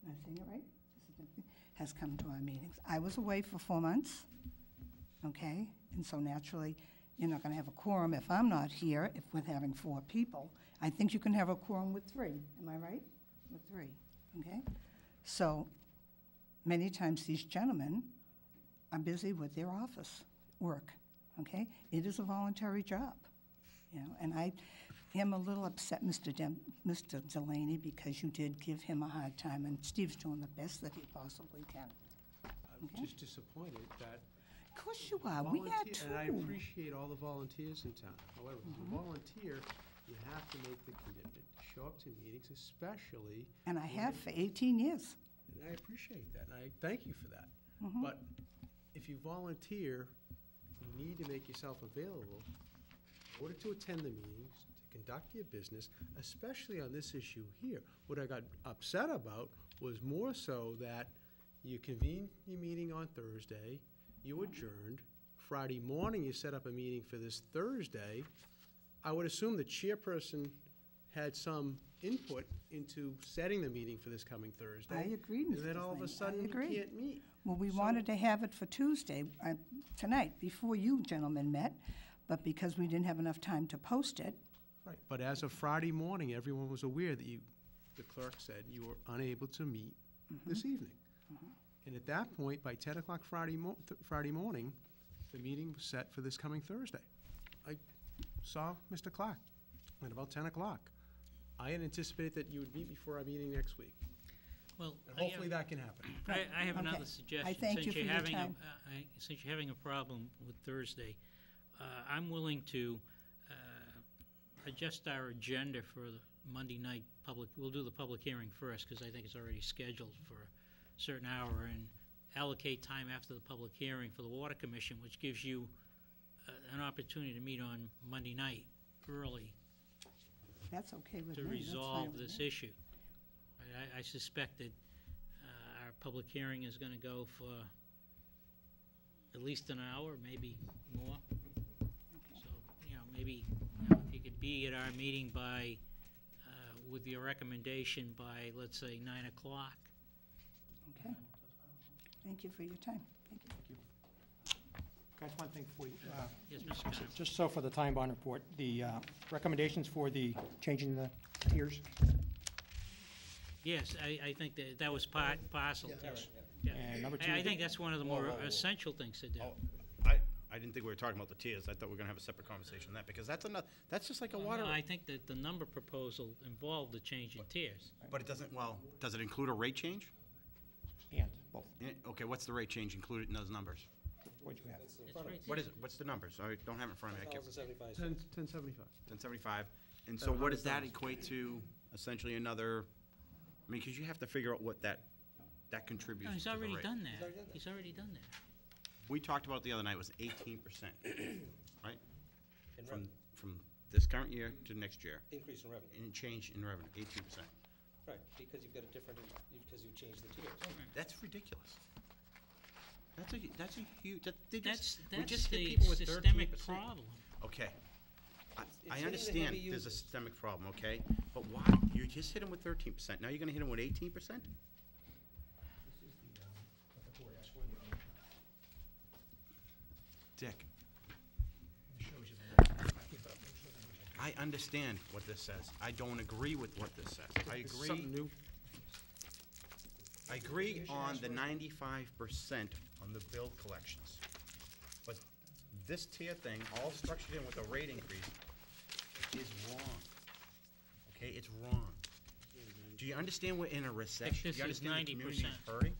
Am I saying it right? Mrs. Dempsey has come to our meetings. I was away for 4 months, okay? And so naturally, you're not going to have a quorum if I'm not here, if we're having 4 people. I think you can have a quorum with 3. Am I right? With 3, okay? So many times these gentlemen are busy with their office work, okay? It is a voluntary job, you know, and I am a little upset, Mr. Delaney, because you did give him a hard time, and Steve's doing the best that he possibly can. I'm Okay. just disappointed that Of course you are, we are too. And I appreciate all the volunteers in town. However, as Mm-hmm. a volunteer, you have to make the commitment to show up to meetings, especially. And I when have for 18 years. And I appreciate that, and I thank you for that. Mhm. But if you volunteer, you need to make yourself available in order to attend the meetings, to conduct your business, especially on this issue here. What I got upset about was more so that you convened your meeting on Thursday, you adjourned, Friday morning you set up a meeting for this Thursday. I would assume the chairperson had some input into setting the meeting for this coming Thursday. I agree, Mr. And then all of a Delaney, I sudden, you agree. can't meet. Well, we So- wanted to have it for Tuesday, tonight, before you gentlemen met, but because we didn't have enough time to post it, Right, but as of Friday morning, everyone was aware that the clerk said you were unable to meet this evening. And at that point, by 10 o'clock Friday morning, the meeting was set for this coming Thursday. I saw Mr. Clark at about 10 o'clock. I had anticipated that you would meet before our meeting next week, Well, and hopefully that can happen. I have another Okay. suggestion. I thank you for your time. Since you're having a problem with Thursday, I'm willing to adjust our agenda for the Monday night we'll do the public hearing first, because I think it's already scheduled for a certain hour, and allocate time after the public hearing for the Water Commission, which gives you an opportunity to meet on Monday night early that's okay with me. to That's fine resolve with this me. issue. I suspect that our public hearing is gonna go for at least an hour, maybe more. So, you know, maybe, if you could be at our meeting by, with your recommendation by, let's say, 9 o'clock. Okay. Thank you for your time. Thank you. Guys, one thing for you. Yes, Mr. Connor? Just so for the time bond report, the recommendations for the changing the tiers, Yes, I think that was parcel. Yeah. And number two- I think that's one of the more essential things to do. Oh, I didn't think we were talking about the tiers. I thought we were gonna have a separate conversation on that, because that's just like a water. No, I think that the number proposal involved the change in tiers. But it doesn't, well, does it include a rate change? and both. Okay, what's the rate change included in those numbers? What'd you have? It's right What there. is it? What's the numbers? I don't have it in front of me. I can't. 1,075 10, cents. 1075. 1075. And so what does that equate to, essentially another, I mean, because you have to figure out what that contributes No, he's to the already rate. done that. He's already done that. We talked about it the other night, it was 18%, right? In From, revenue. from this current year to next year, Increase in revenue. and change in revenue, 18%. Right, because you've got a different, because you've changed the tiers. That's ridiculous. That's a huge, we That's just hit the people with 13%. systemic problem. Okay. It's I hitting the understand heavy there's a users. systemic problem, okay? But why? You just hit them with 13%. Now you're gonna hit them with 18%? Dick. I understand what this says. I don't agree with what this says. I This is agree. something new. I agree on the 95% on the bill collections. But this tier thing, all structured in with a rate increase, is wrong. Okay, it's wrong. Do you understand we're in a recession? this Do you is understand the community is 90%. hurting?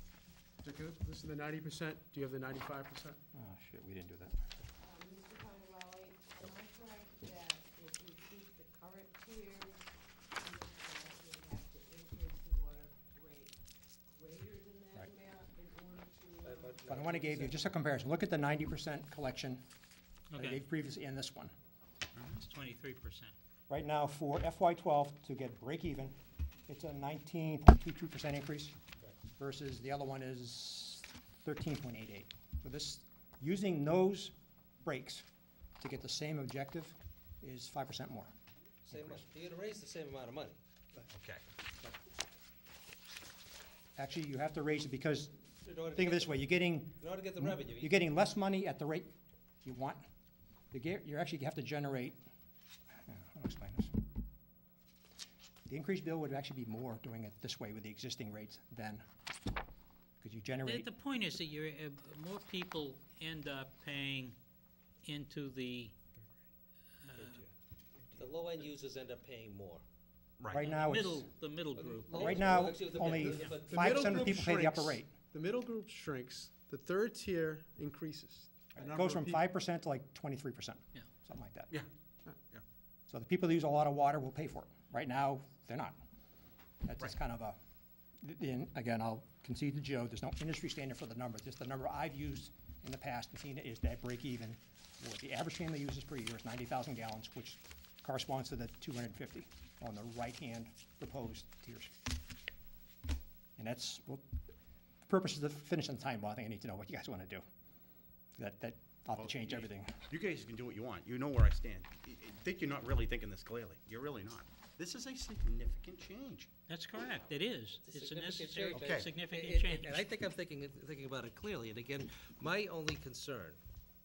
This is the 90%. Do you have the 95%? Oh, shit, we didn't do that. Mr. Conrad, am I correct that if we keep the current tiers, we have to increase the water rate greater than that Right. amount in order to? But I want to give you just a comparison. Look at the 90% collection that I Okay. gave previously and this one. It's 23%. Right now, for FY12, to get break even, it's a 19.22% increase versus the other one is 13.88. So this, using those breaks to get the same objective is 5% more. Same much. You're gonna raise the same amount of money. Okay. Actually, you have to raise it because, In order to think of get it this way, you're getting, In order to get the revenue, you're getting less money at the rate you want. You actually have to generate, how to explain this? The increased bill would actually be more doing it this way with the existing rates than, because you generate. The point is that you're, more people end up paying into the, The low-end users end up paying more. Right now, it's, the middle group. right now, Actually, only the- but- 5% of the people pay the upper rate. The middle group shrinks, the third tier increases. It goes from 5% to like 23%. Yeah. Something like that. Yeah. So the people that use a lot of water will pay for it. Right now, they're not. That's just kind of a, and again, I'll concede to Joe, there's no industry standard for the number. Just the number I've used in the past and seen is that break even. What the average family uses per year is 90,000 gallons, which corresponds to the 250 on the right-hand proposed tiers. And that's, well, for purposes of finishing the time, well, I think I need to know what you guys want to do. I'll have to change everything. You guys can do what you want. You know where I stand. I think you're not really thinking this clearly. You're really not. This is a significant change. That's correct, it is. It's a It's a significant necessary, change. Okay. significant And- change. And I think I'm thinking about it clearly, and again, my only concern,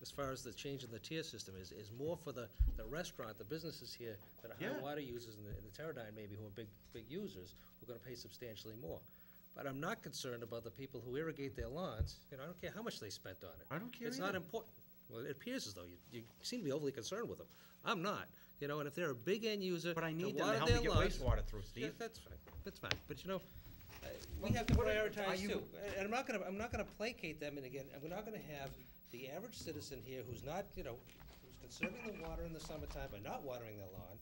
as far as the change in the tier system, is more for the restaurant, the businesses here that are high Yeah. water users, and the Teradyne maybe, who are big users, who are gonna pay substantially more. But I'm not concerned about the people who irrigate their lawns, I don't care how much they spent on it. I don't care It's not either. important. Well, it appears as though you seem to be overly concerned with them. I'm not, and if they're a big end user. But I need and them to water help me their get lawns- wastewater through, Yeah, Steve. that's fine, but we have to prioritize too. And I'm not gonna placate them, and again, we're not gonna have the average citizen here who's not, who's conserving the water in the summertime by not watering their lawn,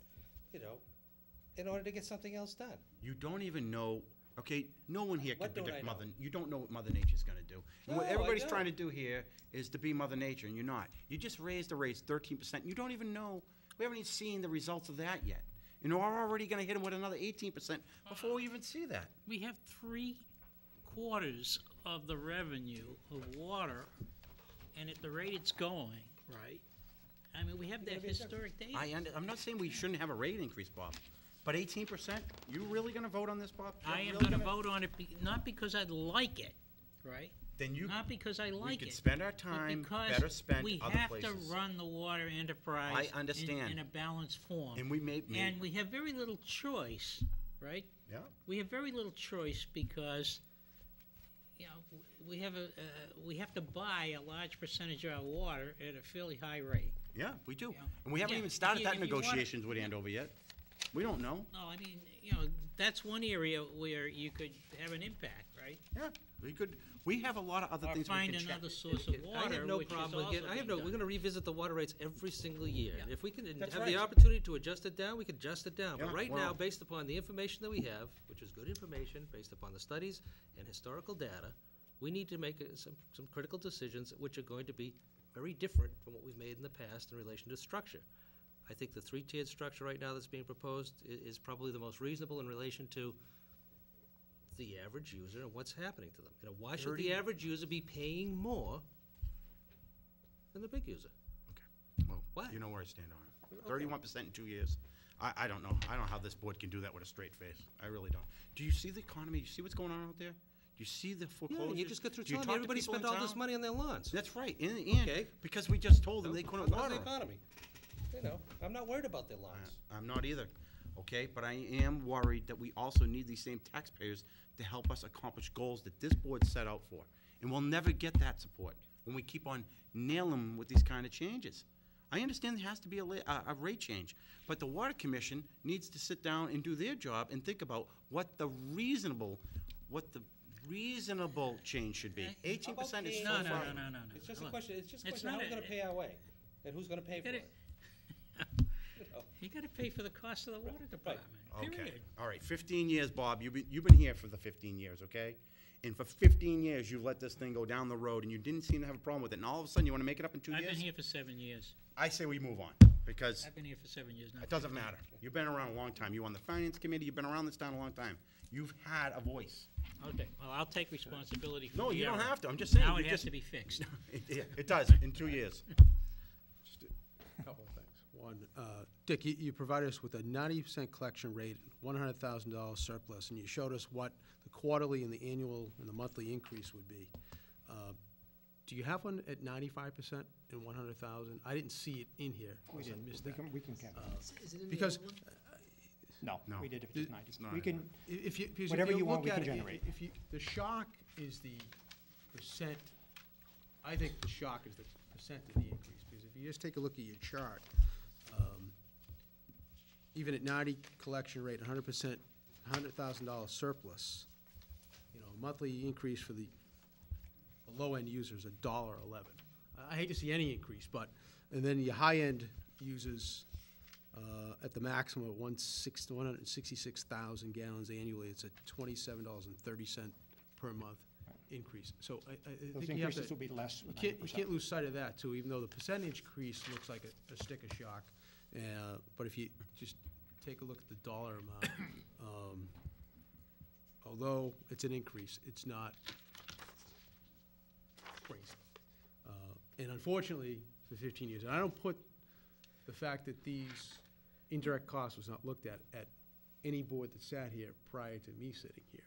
in order to get something else done. You don't even know, okay, no one here can What don't predict I know? you don't know what Mother Nature's gonna do. And what No, I everybody's don't. trying to do here is to be Mother Nature, and you're not. You just raised the rates 13%. You don't even know, we haven't even seen the results of that yet. We're already gonna hit them with another 18% before we even see that. We have 3/4 of the revenue of water, and at the rate it's going, right? I mean, we have that historic data. I'm not saying we shouldn't have a rate increase, Bob, but 18%? You really gonna vote on this, Bob? I am Really gonna vote on it, not because I like it, right? Then you, Not because I like it. we could spend our but time because better spent we other have places. to run the water enterprise I understand. in a balanced form. And we may, And we have very little choice, right? yeah. We have very little choice because, we have to buy a large percentage of our water at a fairly high rate. Yeah, we do. Yeah. And we haven't Yeah, even if started you- that if you want- negotiations with Andover yet. We don't know. No, I mean, that's one area where you could have an impact, right? Yeah, we have a lot of other Or things we find can check. another source of I water, have no which is problem also with being we're done. gonna revisit the water rates every single year. And if we can That's have right. the opportunity to adjust it down, we can adjust it down. But Yeah, right well- now, based upon the information that we have, which is good information, based upon the studies and historical data, we need to make some critical decisions which are going to be very different from what we've made in the past in relation to structure. I think the three-tiered structure right now that's being proposed is probably the most reasonable in relation to the average user and what's happening to them. Why should the average user be paying more than the big user? Well, Why? you know where I stand on it. Okay. 31% in 2 years. I don't know. I don't know how this board can do that with a straight face. I really don't. Do you see the economy? Do you see what's going on out there? Do you see the Yeah, foreclosures? and you just got through Do you telling me talk to everybody people in spent all this town? money on their lawns. That's right. And Okay. because we just told them they couldn't How's water the them. economy? I'm not worried about their lawns. I'm not either, okay? But I am worried that we also need these same taxpayers to help us accomplish goals that this board set out for. And we'll never get that support when we keep on nailing them with these kind of changes. I understand there has to be a rate change, but the Water Commission needs to sit down and do their job and think about what the reasonable change should be. 18% is so No, far. no. It's just a Look, question, it's just a it's question, how not are we a- gonna pay our way? And who's gonna pay for Gotta- it? You gotta pay for the cost of the water department, Okay, period. all right, 15 years, Bob, you've been here for the 15 years, okay? And for 15 years, you've let this thing go down the road, and you didn't seem to have a problem with it, and all of a sudden, you want to make it up in 2 I've years? been here for 7 years. I say we move on, because I've been here for 7 years now. it doesn't matter. You've been around a long time. You were on the Finance Committee, you've been around this town a long time. You've had a voice. Okay, well, I'll take responsibility for the No, you don't error. have to, I'm just saying. Now you it has just- to be fixed. It does, in 2 years. Just a couple of things. One, Dick, you provided us with a 90% collection rate, $100,000 surplus, and you showed us what the quarterly and the annual and the monthly increase would be. Do you have one at 95% and 100,000? I didn't see it in here. We so I didn't, missed we that. can calculate. Is it in the Because other one? No, No. we did it for just It- 90. not We in can, Because Whatever you want, look we at can it, generate. the shock is percent, I think the shock is the percent of the increase, because if you just take a look at your chart, even at 90 collection rate, 100%, $100,000 surplus, you know, monthly increase for the low-end users, $1.11. I hate to see any increase, but, and then your high-end users, at the maximum of 166,000 gallons annually, it's a $27.30 per month increase. So I Those think you have to. increases will be less with You 90%. can't lose sight of that, too, even though the percentage increase looks like a sticker shock. But if you just take a look at the dollar amount, although it's an increase, it's not crazy. And unfortunately, for 15 years, and I don't put the fact that these indirect costs was not looked at any board that sat here prior to me sitting here.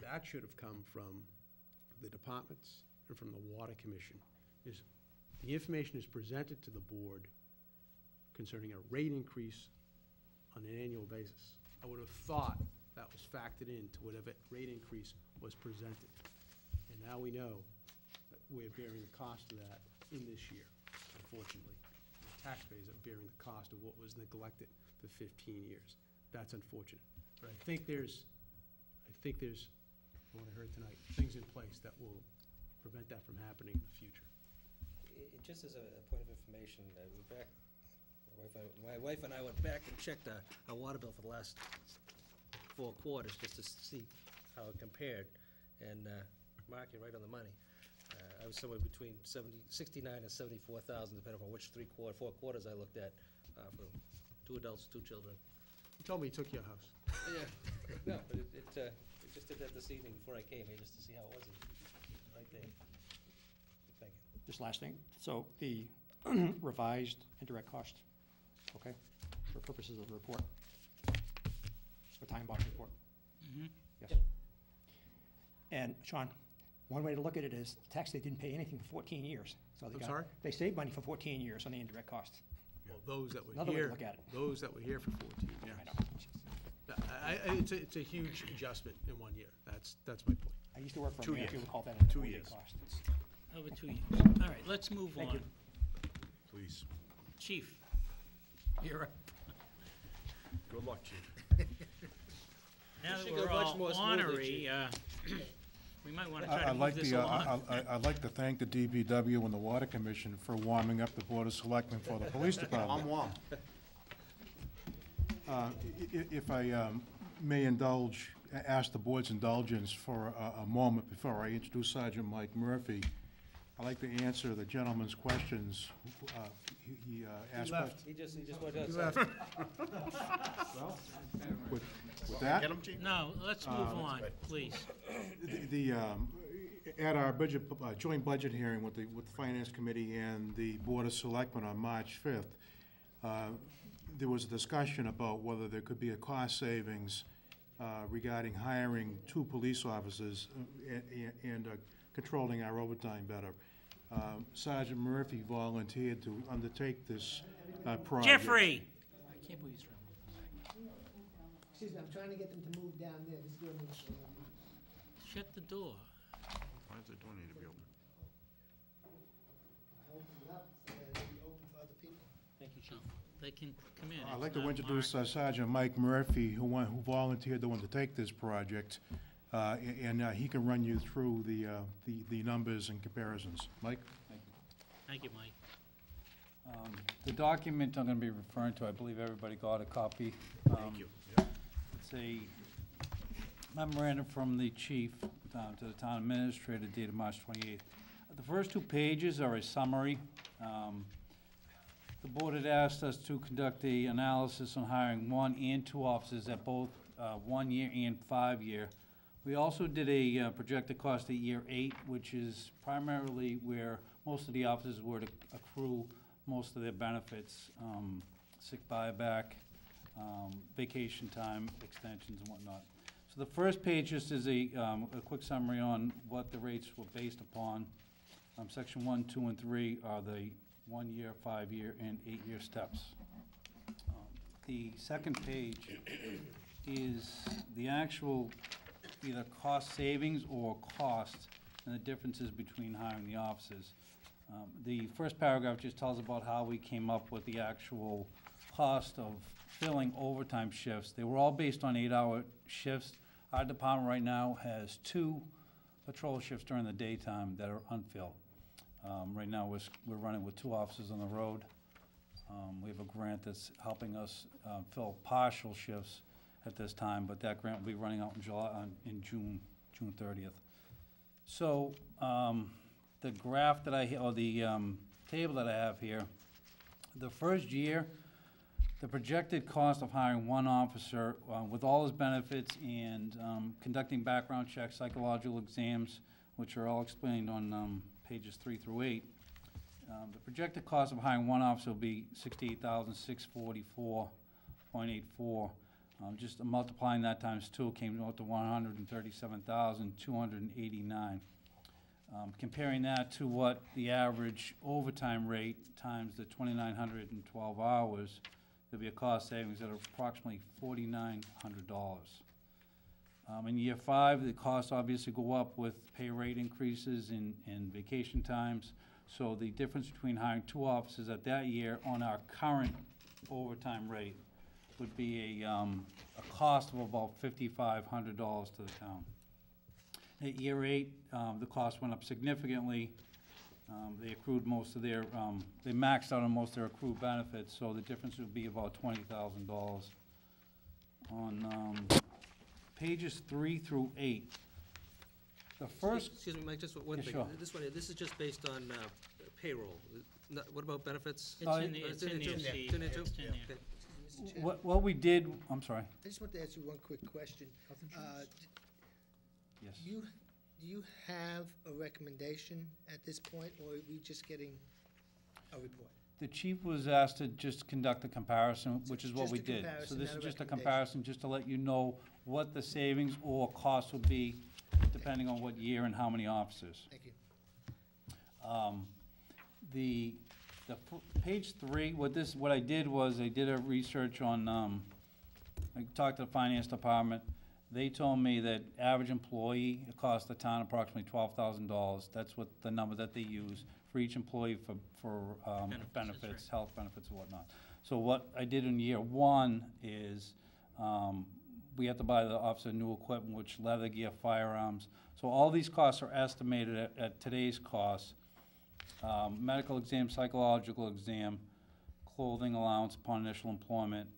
That should have come from the departments and from the Water Commission. The information is presented to the board concerning a rate increase on an annual basis. I would have thought that was factored into whatever rate increase was presented. And now we know that we're bearing the cost of that in this year, unfortunately. The taxpayers are bearing the cost of what was neglected for 15 years. That's unfortunate. But I think there's, from what I heard tonight, things in place that will prevent that from happening in the future. Just as a point of information, we're back, my wife and I went back and checked our water bill for the last 4 quarters, just to see how it compared. And Mark, you're right on the money. I was somewhere between 69 and 74,000, depending on which 4 quarters I looked at, for 2 adults, 2 children. You told me you took your house. Yeah, no, but it just did that this evening before I came here, just to see how it was, right there. Thank you. This last thing, so the revised indirect cost, okay, for purposes of the report, the time box report. Mhm. Yes. And Sean, one way to look at it is the tax, they didn't pay anything for 14 years. So I'm sorry? They saved money for 14 years on the indirect costs. Well, those that were Another way to here, look at it. those that were here for 14, yeah. I know. It's a huge adjustment in 1 year. That's my point. I used to work for 2 a mayor, if you years. recall that in the 2 4-year years. cost. Over 2 years. All right, let's move Thank on. you. Please. Chief, you're up. Good luck, Chief. Now that should we're go much all more smoothly, ornery, we might want to try to I'd move like this the, along. I'd like to thank the DPW and the Water Commission for warming up the Board of Selectmen for the Police Department. I'm warm. If I may indulge, ask the board's indulgence for a moment before I introduce Sergeant Mike Murphy. I'd like to answer the gentleman's questions. He asked. left. He just went You outside. left. With that, Get him, Chief? No, let's move on, please. At our budget, joint budget hearing with the Finance Committee and the Board of Selectmen on March 5th, there was a discussion about whether there could be a cost savings regarding hiring 2 police officers and controlling our overtime better. Sergeant Murphy volunteered to undertake this project. Jeffrey! I can't believe he's running. Excuse me, I'm trying to get them to move down there. This door needs to Shut the door. Why does the door need to be open? I opened it up so that it'll be open for other people. Thank you, Chief. They can come in. I'd It's like to not introduce marked. Sergeant Mike Murphy, who volunteered to undertake this project, and he can run you through the numbers and comparisons. Mike? Thank you, Mike. The document I'm going to be referring to, I believe everybody got a copy. Thank you. It's a memorandum from the chief to the town administrator dated March 28th. The first 2 pages are a summary. The board had asked us to conduct a analysis on hiring 1 and 2 officers at both 1 year and 5 year. We also did a projected cost at year 8, which is primarily where most of the officers were to accrue most of their benefits, sick buyback, vacation time extensions and whatnot. So the first page just is a quick summary on what the rates were based upon. Section 1, 2, and 3 are the 1 year, 5 year, and 8 year steps. The second page is the actual either cost savings or cost and the differences between hiring the officers. The first paragraph just tells about how we came up with the actual cost of filling overtime shifts. They were all based on 8-hour shifts. Our department right now has 2 patrol shifts during the daytime that are unfilled. Right now, we're running with 2 officers on the road. We have a grant that's helping us fill partial shifts at this time, but that grant will be running out in June 30th. So, the graph that or the table that I have here, the first year, the projected cost of hiring 1 officer with all his benefits and conducting background checks, psychological exams, which are all explained on pages 3 through 8. The projected cost of hiring 1 officer will be $68,644.84. Just multiplying that times 2 came out to $137,289. Comparing that to what the average overtime rate times the 2,912 hours, there'll be a cost savings of approximately $4,900. In year 5, the costs obviously go up with pay rate increases and vacation times. So the difference between hiring 2 officers at that year on our current overtime rate would be a cost of about $5,500 to the town. At year 8, the cost went up significantly. They accrued most of their, they maxed out on most of their accrued benefits, so the difference would be about $20,000. On pages 3 through 8, the first... Excuse me, Mike, just one thing. Sure. This is just based on payroll. What about benefits? It's in there too. It's in there too? It's in there. Okay. Mr. Chair, What we did, I'm sorry. I just want to ask you one quick question. Yes. Do you have a recommendation at this point, or are we just getting a report? The chief was asked to just conduct a comparison, which is what Just we a did. So comparison, this not is a just a recommendation. comparison, just to let you know what the savings or costs would be, depending on what year and how many officers. Thank you. Page 3, what I did was, I did a research on, I talked to the finance department. They told me that average employee, it costs the town approximately $12,000. That's what the number that they use for each employee for benefits, health benefits and whatnot. So what I did in year 1 is, we have to buy the officer new equipment, which leather gear, firearms. So all these costs are estimated at today's cost. Medical exam, psychological exam, clothing allowance upon initial employment,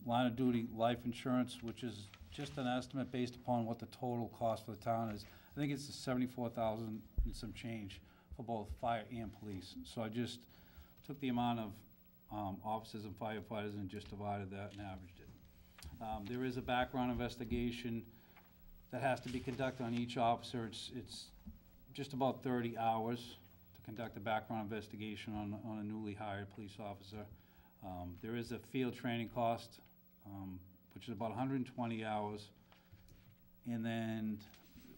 line of duty life insurance, which is just an estimate based upon what the total cost for the town is. I think it's $74,000 and some change for both fire and police. So I just took the amount of officers and firefighters and just divided that and averaged it. There is a background investigation that has to be conducted on each officer. It's just about 30 hours to conduct a background investigation on a newly hired police officer. There is a field training cost, which is about 120 hours. And then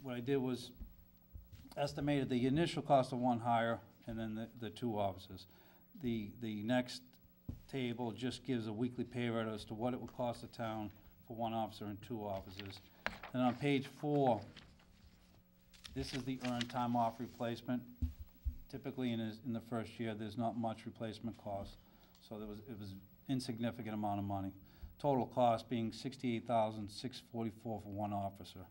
what I did was estimated the initial cost of 1 hire and then the 2 officers. The next table just gives a weekly pay rate as to what it would cost the town for 1 officer and 2 officers. And on page 4, this is the earned time off replacement. Typically in the first year, there's not much replacement cost, so it was insignificant amount of money. Total cost being $68,644 for 1 officer.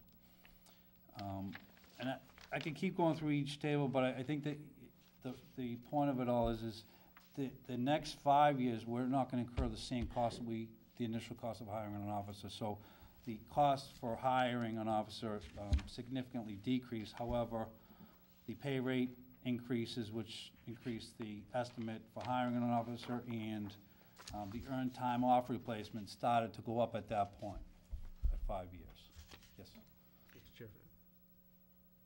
And I could keep going through each table, but I think that the point of it all is the next 5 years, we're not gonna incur the same cost that the initial cost of hiring an officer. So the cost for hiring an officer significantly decreased. However, the pay rate increases, which increase the estimate for hiring an officer, and the earned time off replacement started to go up at that point, at 5 years. Yes. Mr. Chair,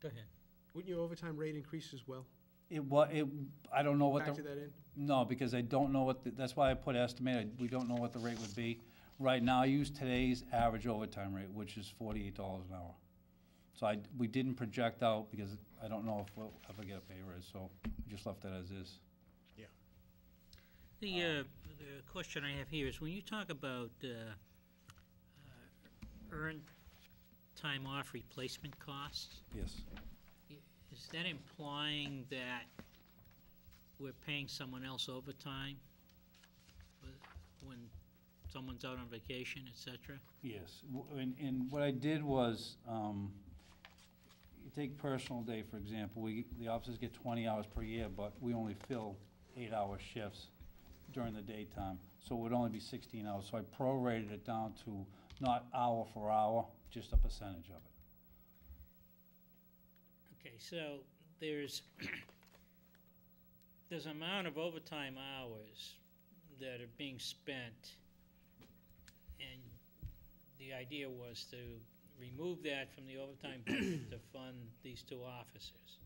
Go ahead. wouldn't your overtime rate increase as well? I don't know what Factor that in? No, because I don't know that's why I put estimated. We don't know what the rate would be. Right now, I use today's average overtime rate, which is $48 an hour. So we didn't project out because I don't know if we'll ever get a pay raise, so we just left that as is. Yeah. The question I have here is, when you talk about earned time off replacement costs, Yes. Is that implying that we're paying someone else overtime when someone's out on vacation, et cetera? Yes, and what I did was, you take personal day, for example, the officers get 20 hours per year, but we only fill 8-hour shifts during the daytime, so it would only be 16 hours. So I prorated it down to not hour for hour, just a percentage of it. Okay, so there's amount of overtime hours that are being spent, and the idea was to remove that from the overtime budget to fund these two officers.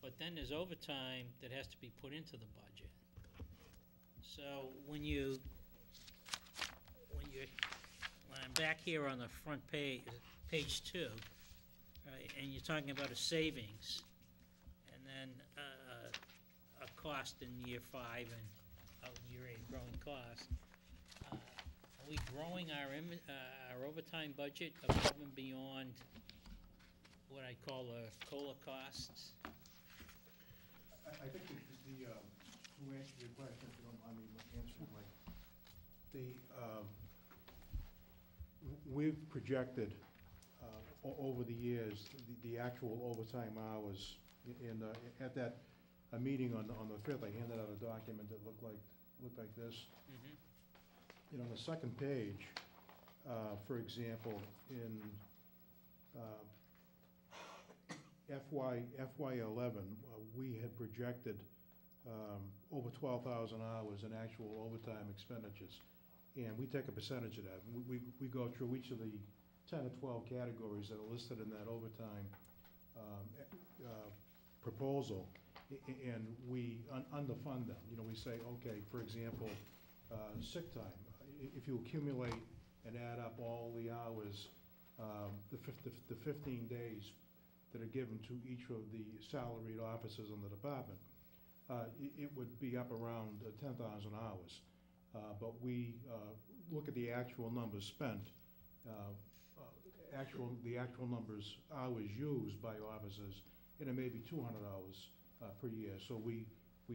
But then there's overtime that has to be put into the budget. So when I'm back here on the front page, page 2, right, and you're talking about a savings, and then a cost in year 5 and out in year 8, growing cost. Are we growing our overtime budget above and beyond what I call the COLA costs? I think to answer your question, if you don't mind me answering, we've projected over the years the actual overtime hours, and at that meeting on the 5th, I handed out a document that looked like this. Mm-hmm. You know, on the second page, for example, in FY11, we had projected over 12,000 hours in actual overtime expenditures, and we take a percentage of that. We go through each of the 10 or 12 categories that are listed in that overtime proposal, and we underfund them. You know, we say, okay, for example, sick time. If you accumulate and add up all the hours, the 15 days that are given to each of the salaried officers in the department, it would be up around 10,000 hours. But we look at the actual numbers spent, the actual hours used by officers, and it may be 200 hours per year. So we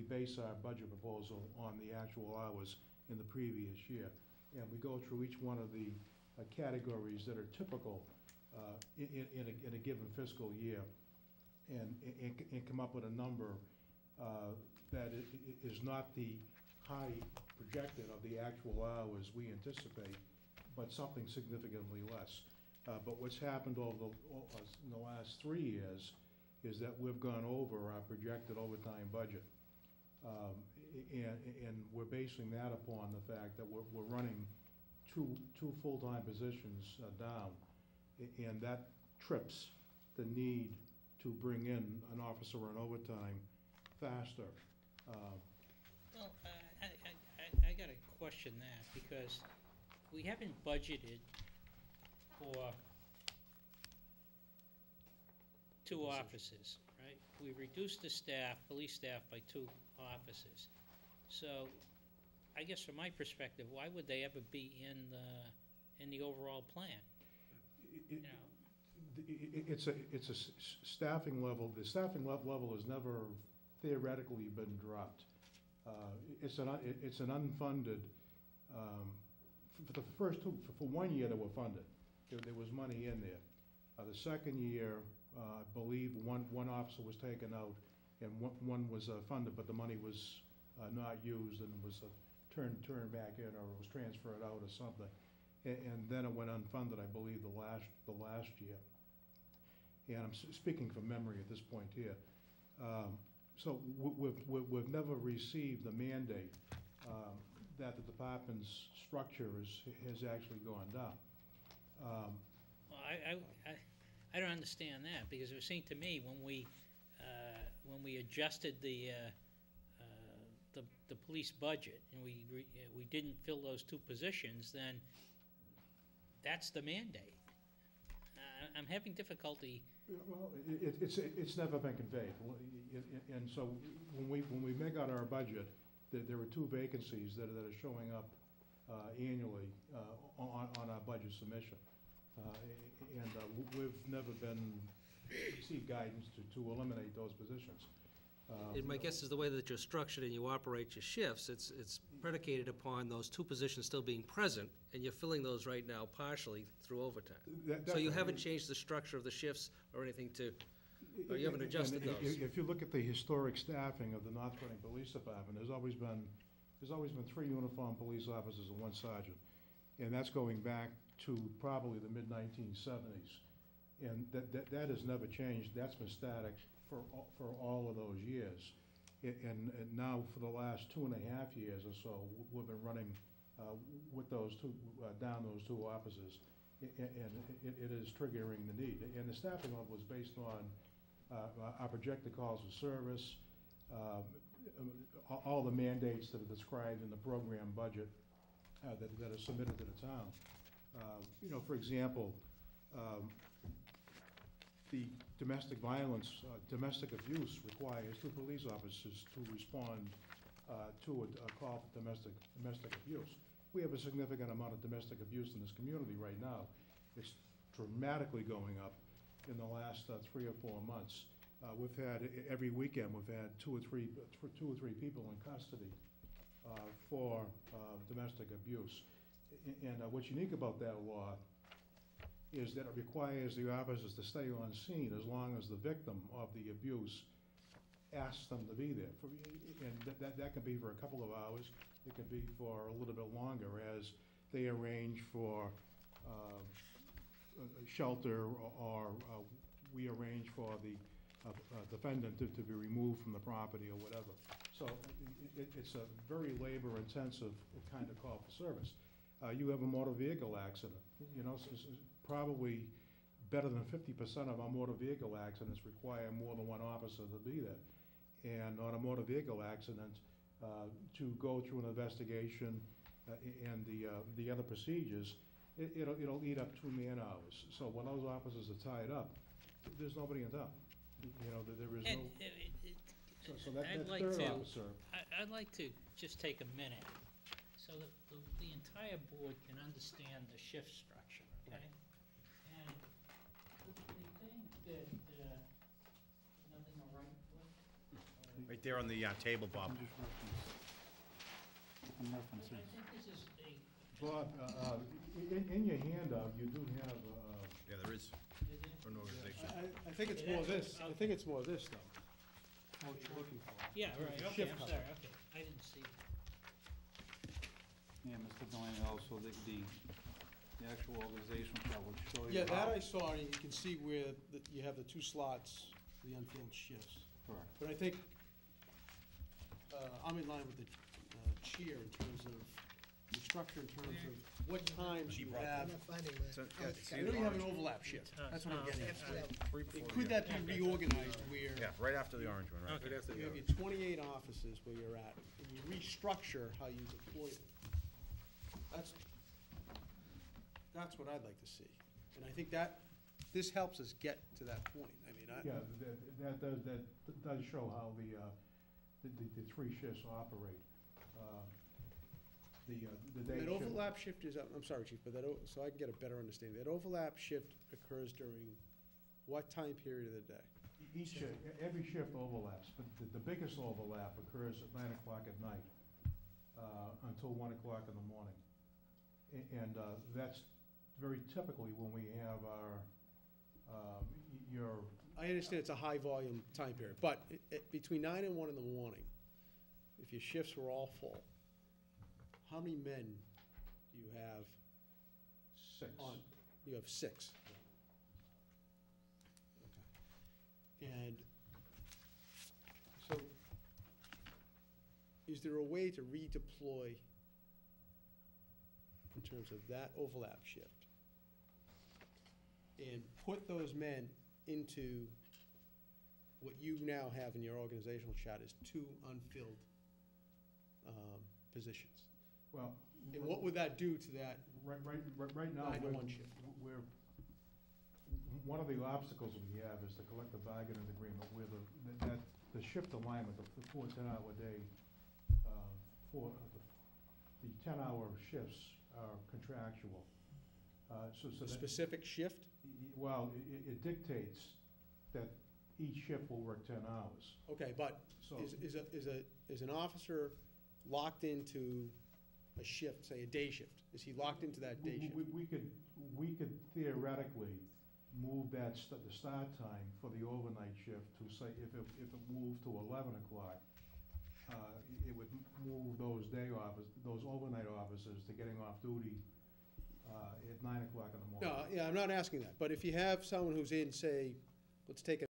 base our budget proposal on the actual hours in the previous year. And we go through each one of the categories that are typical in a given fiscal year, and come up with a number that is not the high projected of the actual hours we anticipate, but something significantly less. But what's happened in the last 3 years is that we've gone over our projected overtime budget. And we're basing that upon the fact that we're running two full-time positions down, and that trips the need to bring in an officer on overtime faster. Well, I got to question that, because we haven't budgeted for 2 officers, right? We reduced the staff, police staff, by 2 officers. So, I guess from my perspective, why would they ever be in the overall plan? It's a staffing level. The staffing level has never theoretically been dropped. It's an unfunded. For the first 2, for 1 year, they were funded. There was money in there. The second year, I believe one officer was taken out, and one was funded, but the money was not used, and was turned back in, or it was transferred out or something. And then it went unfunded, I believe, the last year. And I'm speaking from memory at this point here. So we've never received the mandate that the department's structure has actually gone down. Well, I don't understand that, because it seemed to me when we adjusted the police budget, and we didn't fill those 2 positions, then that's the mandate. I'm having difficulty. Well, it's never been conveyed, and so when we make out our budget, there are 2 vacancies that are showing up annually on our budget submission, and we've never been received guidance to eliminate those positions. And my guess is the way that you're structured and you operate your shifts, it's predicated upon those two positions still being present, and you're filling those right now partially through overtime. So you haven't changed the structure of the shifts or anything to, or you haven't adjusted And those? If you look at the historic staffing of the North Reading Police Department, there's always been 3 uniformed police officers and 1 sergeant. And that's going back to probably the mid-1970s. And that has never changed. That's been static for all of those years. And now for the last 2.5 years or so, we've been running with those two, down those 2 officers. And it is triggering the need. And the staffing level was based on our projected calls of service, all the mandates that are described in the program budget that are submitted to the town. You know, for example, the domestic violence, domestic abuse requires 2 police officers to respond to a call for domestic abuse. We have a significant amount of domestic abuse in this community right now. It's dramatically going up in the last 3 or 4 months. We've had, every weekend, we've had 2 or 3 people in custody for domestic abuse. And what's unique about that law is that it requires the officers to stay on scene as long as the victim of the abuse asks them to be there. And that can be for a couple of hours. It could be for a little bit longer as they arrange for shelter, or we arrange for the defendant to be removed from the property or whatever. So it's a very labor-intensive kind of call for service. You have a motor vehicle accident, you know, probably better than 50% of our motor vehicle accidents require more than 1 officer to be there. And on a motor vehicle accident, to go through an investigation and the other procedures, it'll eat up 2 man-hours. So when those officers are tied up, there's nobody in town. You know, there is no. So that third officer. I'd like to just take a minute so that the entire board can understand the shift structure, okay? And the thing that, nothing to write with? Right there on the table, Bob. I'm referencing. I think this is a. Bob, in your handout, you do have. Yeah, there is an organization. I think it's more this, I think it's more this, though. What you're looking for. Yeah, right, okay, Shift I'm cover. sorry, okay, I didn't see that. Yeah, Mr. Delaney, also the actual organizational chart will show you. Yeah, that how- I saw, and you can see where you have the 2 slots, the unfilled shifts. Correct. But I think I'm in line with the chair in terms of the structure, in terms of what times you have. I'm not finding that. I know you have an overlap shift, that's what I'm getting at. Yeah. Could that be reorganized where Yeah, right after the orange one, right? you have your 28 offices where you're at, and you restructure how you deploy them? That's what I'd like to see. And I think that, this helps us get to that point. I mean, Yeah, that does show how the 3 shifts operate. The day that shift. overlap shift is, I'm sorry, Chief, but so I can get a better understanding, that overlap shift occurs during what time period of the day? Every shift overlaps, but the biggest overlap occurs at 9 o'clock at night until 1 o'clock in the morning. And that's very typically when we have our, I understand it's a high-volume time period, but between 9 and 1 in the morning, if your shifts were all full, how many men do you have 6. on? You have 6. Okay. And so, is there a way to redeploy in terms of that overlap shift and put those men into what you now have in your organizational chart as 2 unfilled positions? Well. And what would that do to that Right now, 9 to 1 shift? we're, one of the obstacles we have is the collective bargaining agreement where the shift alignment, the 4 10-hour day, for the 10-hour shifts are contractual. So A that, specific shift? well, it dictates that each shift will work 10 hours. Okay, but So- is an officer locked into a shift, say a day shift? Is he locked into that day shift? We could theoretically move the start time for the overnight shift to say, if it moved to 11 o'clock, it would move those those overnight officers to getting off duty at 9 o'clock in the morning. No, yeah, I'm not asking that, but if you have someone who's in, say, let's take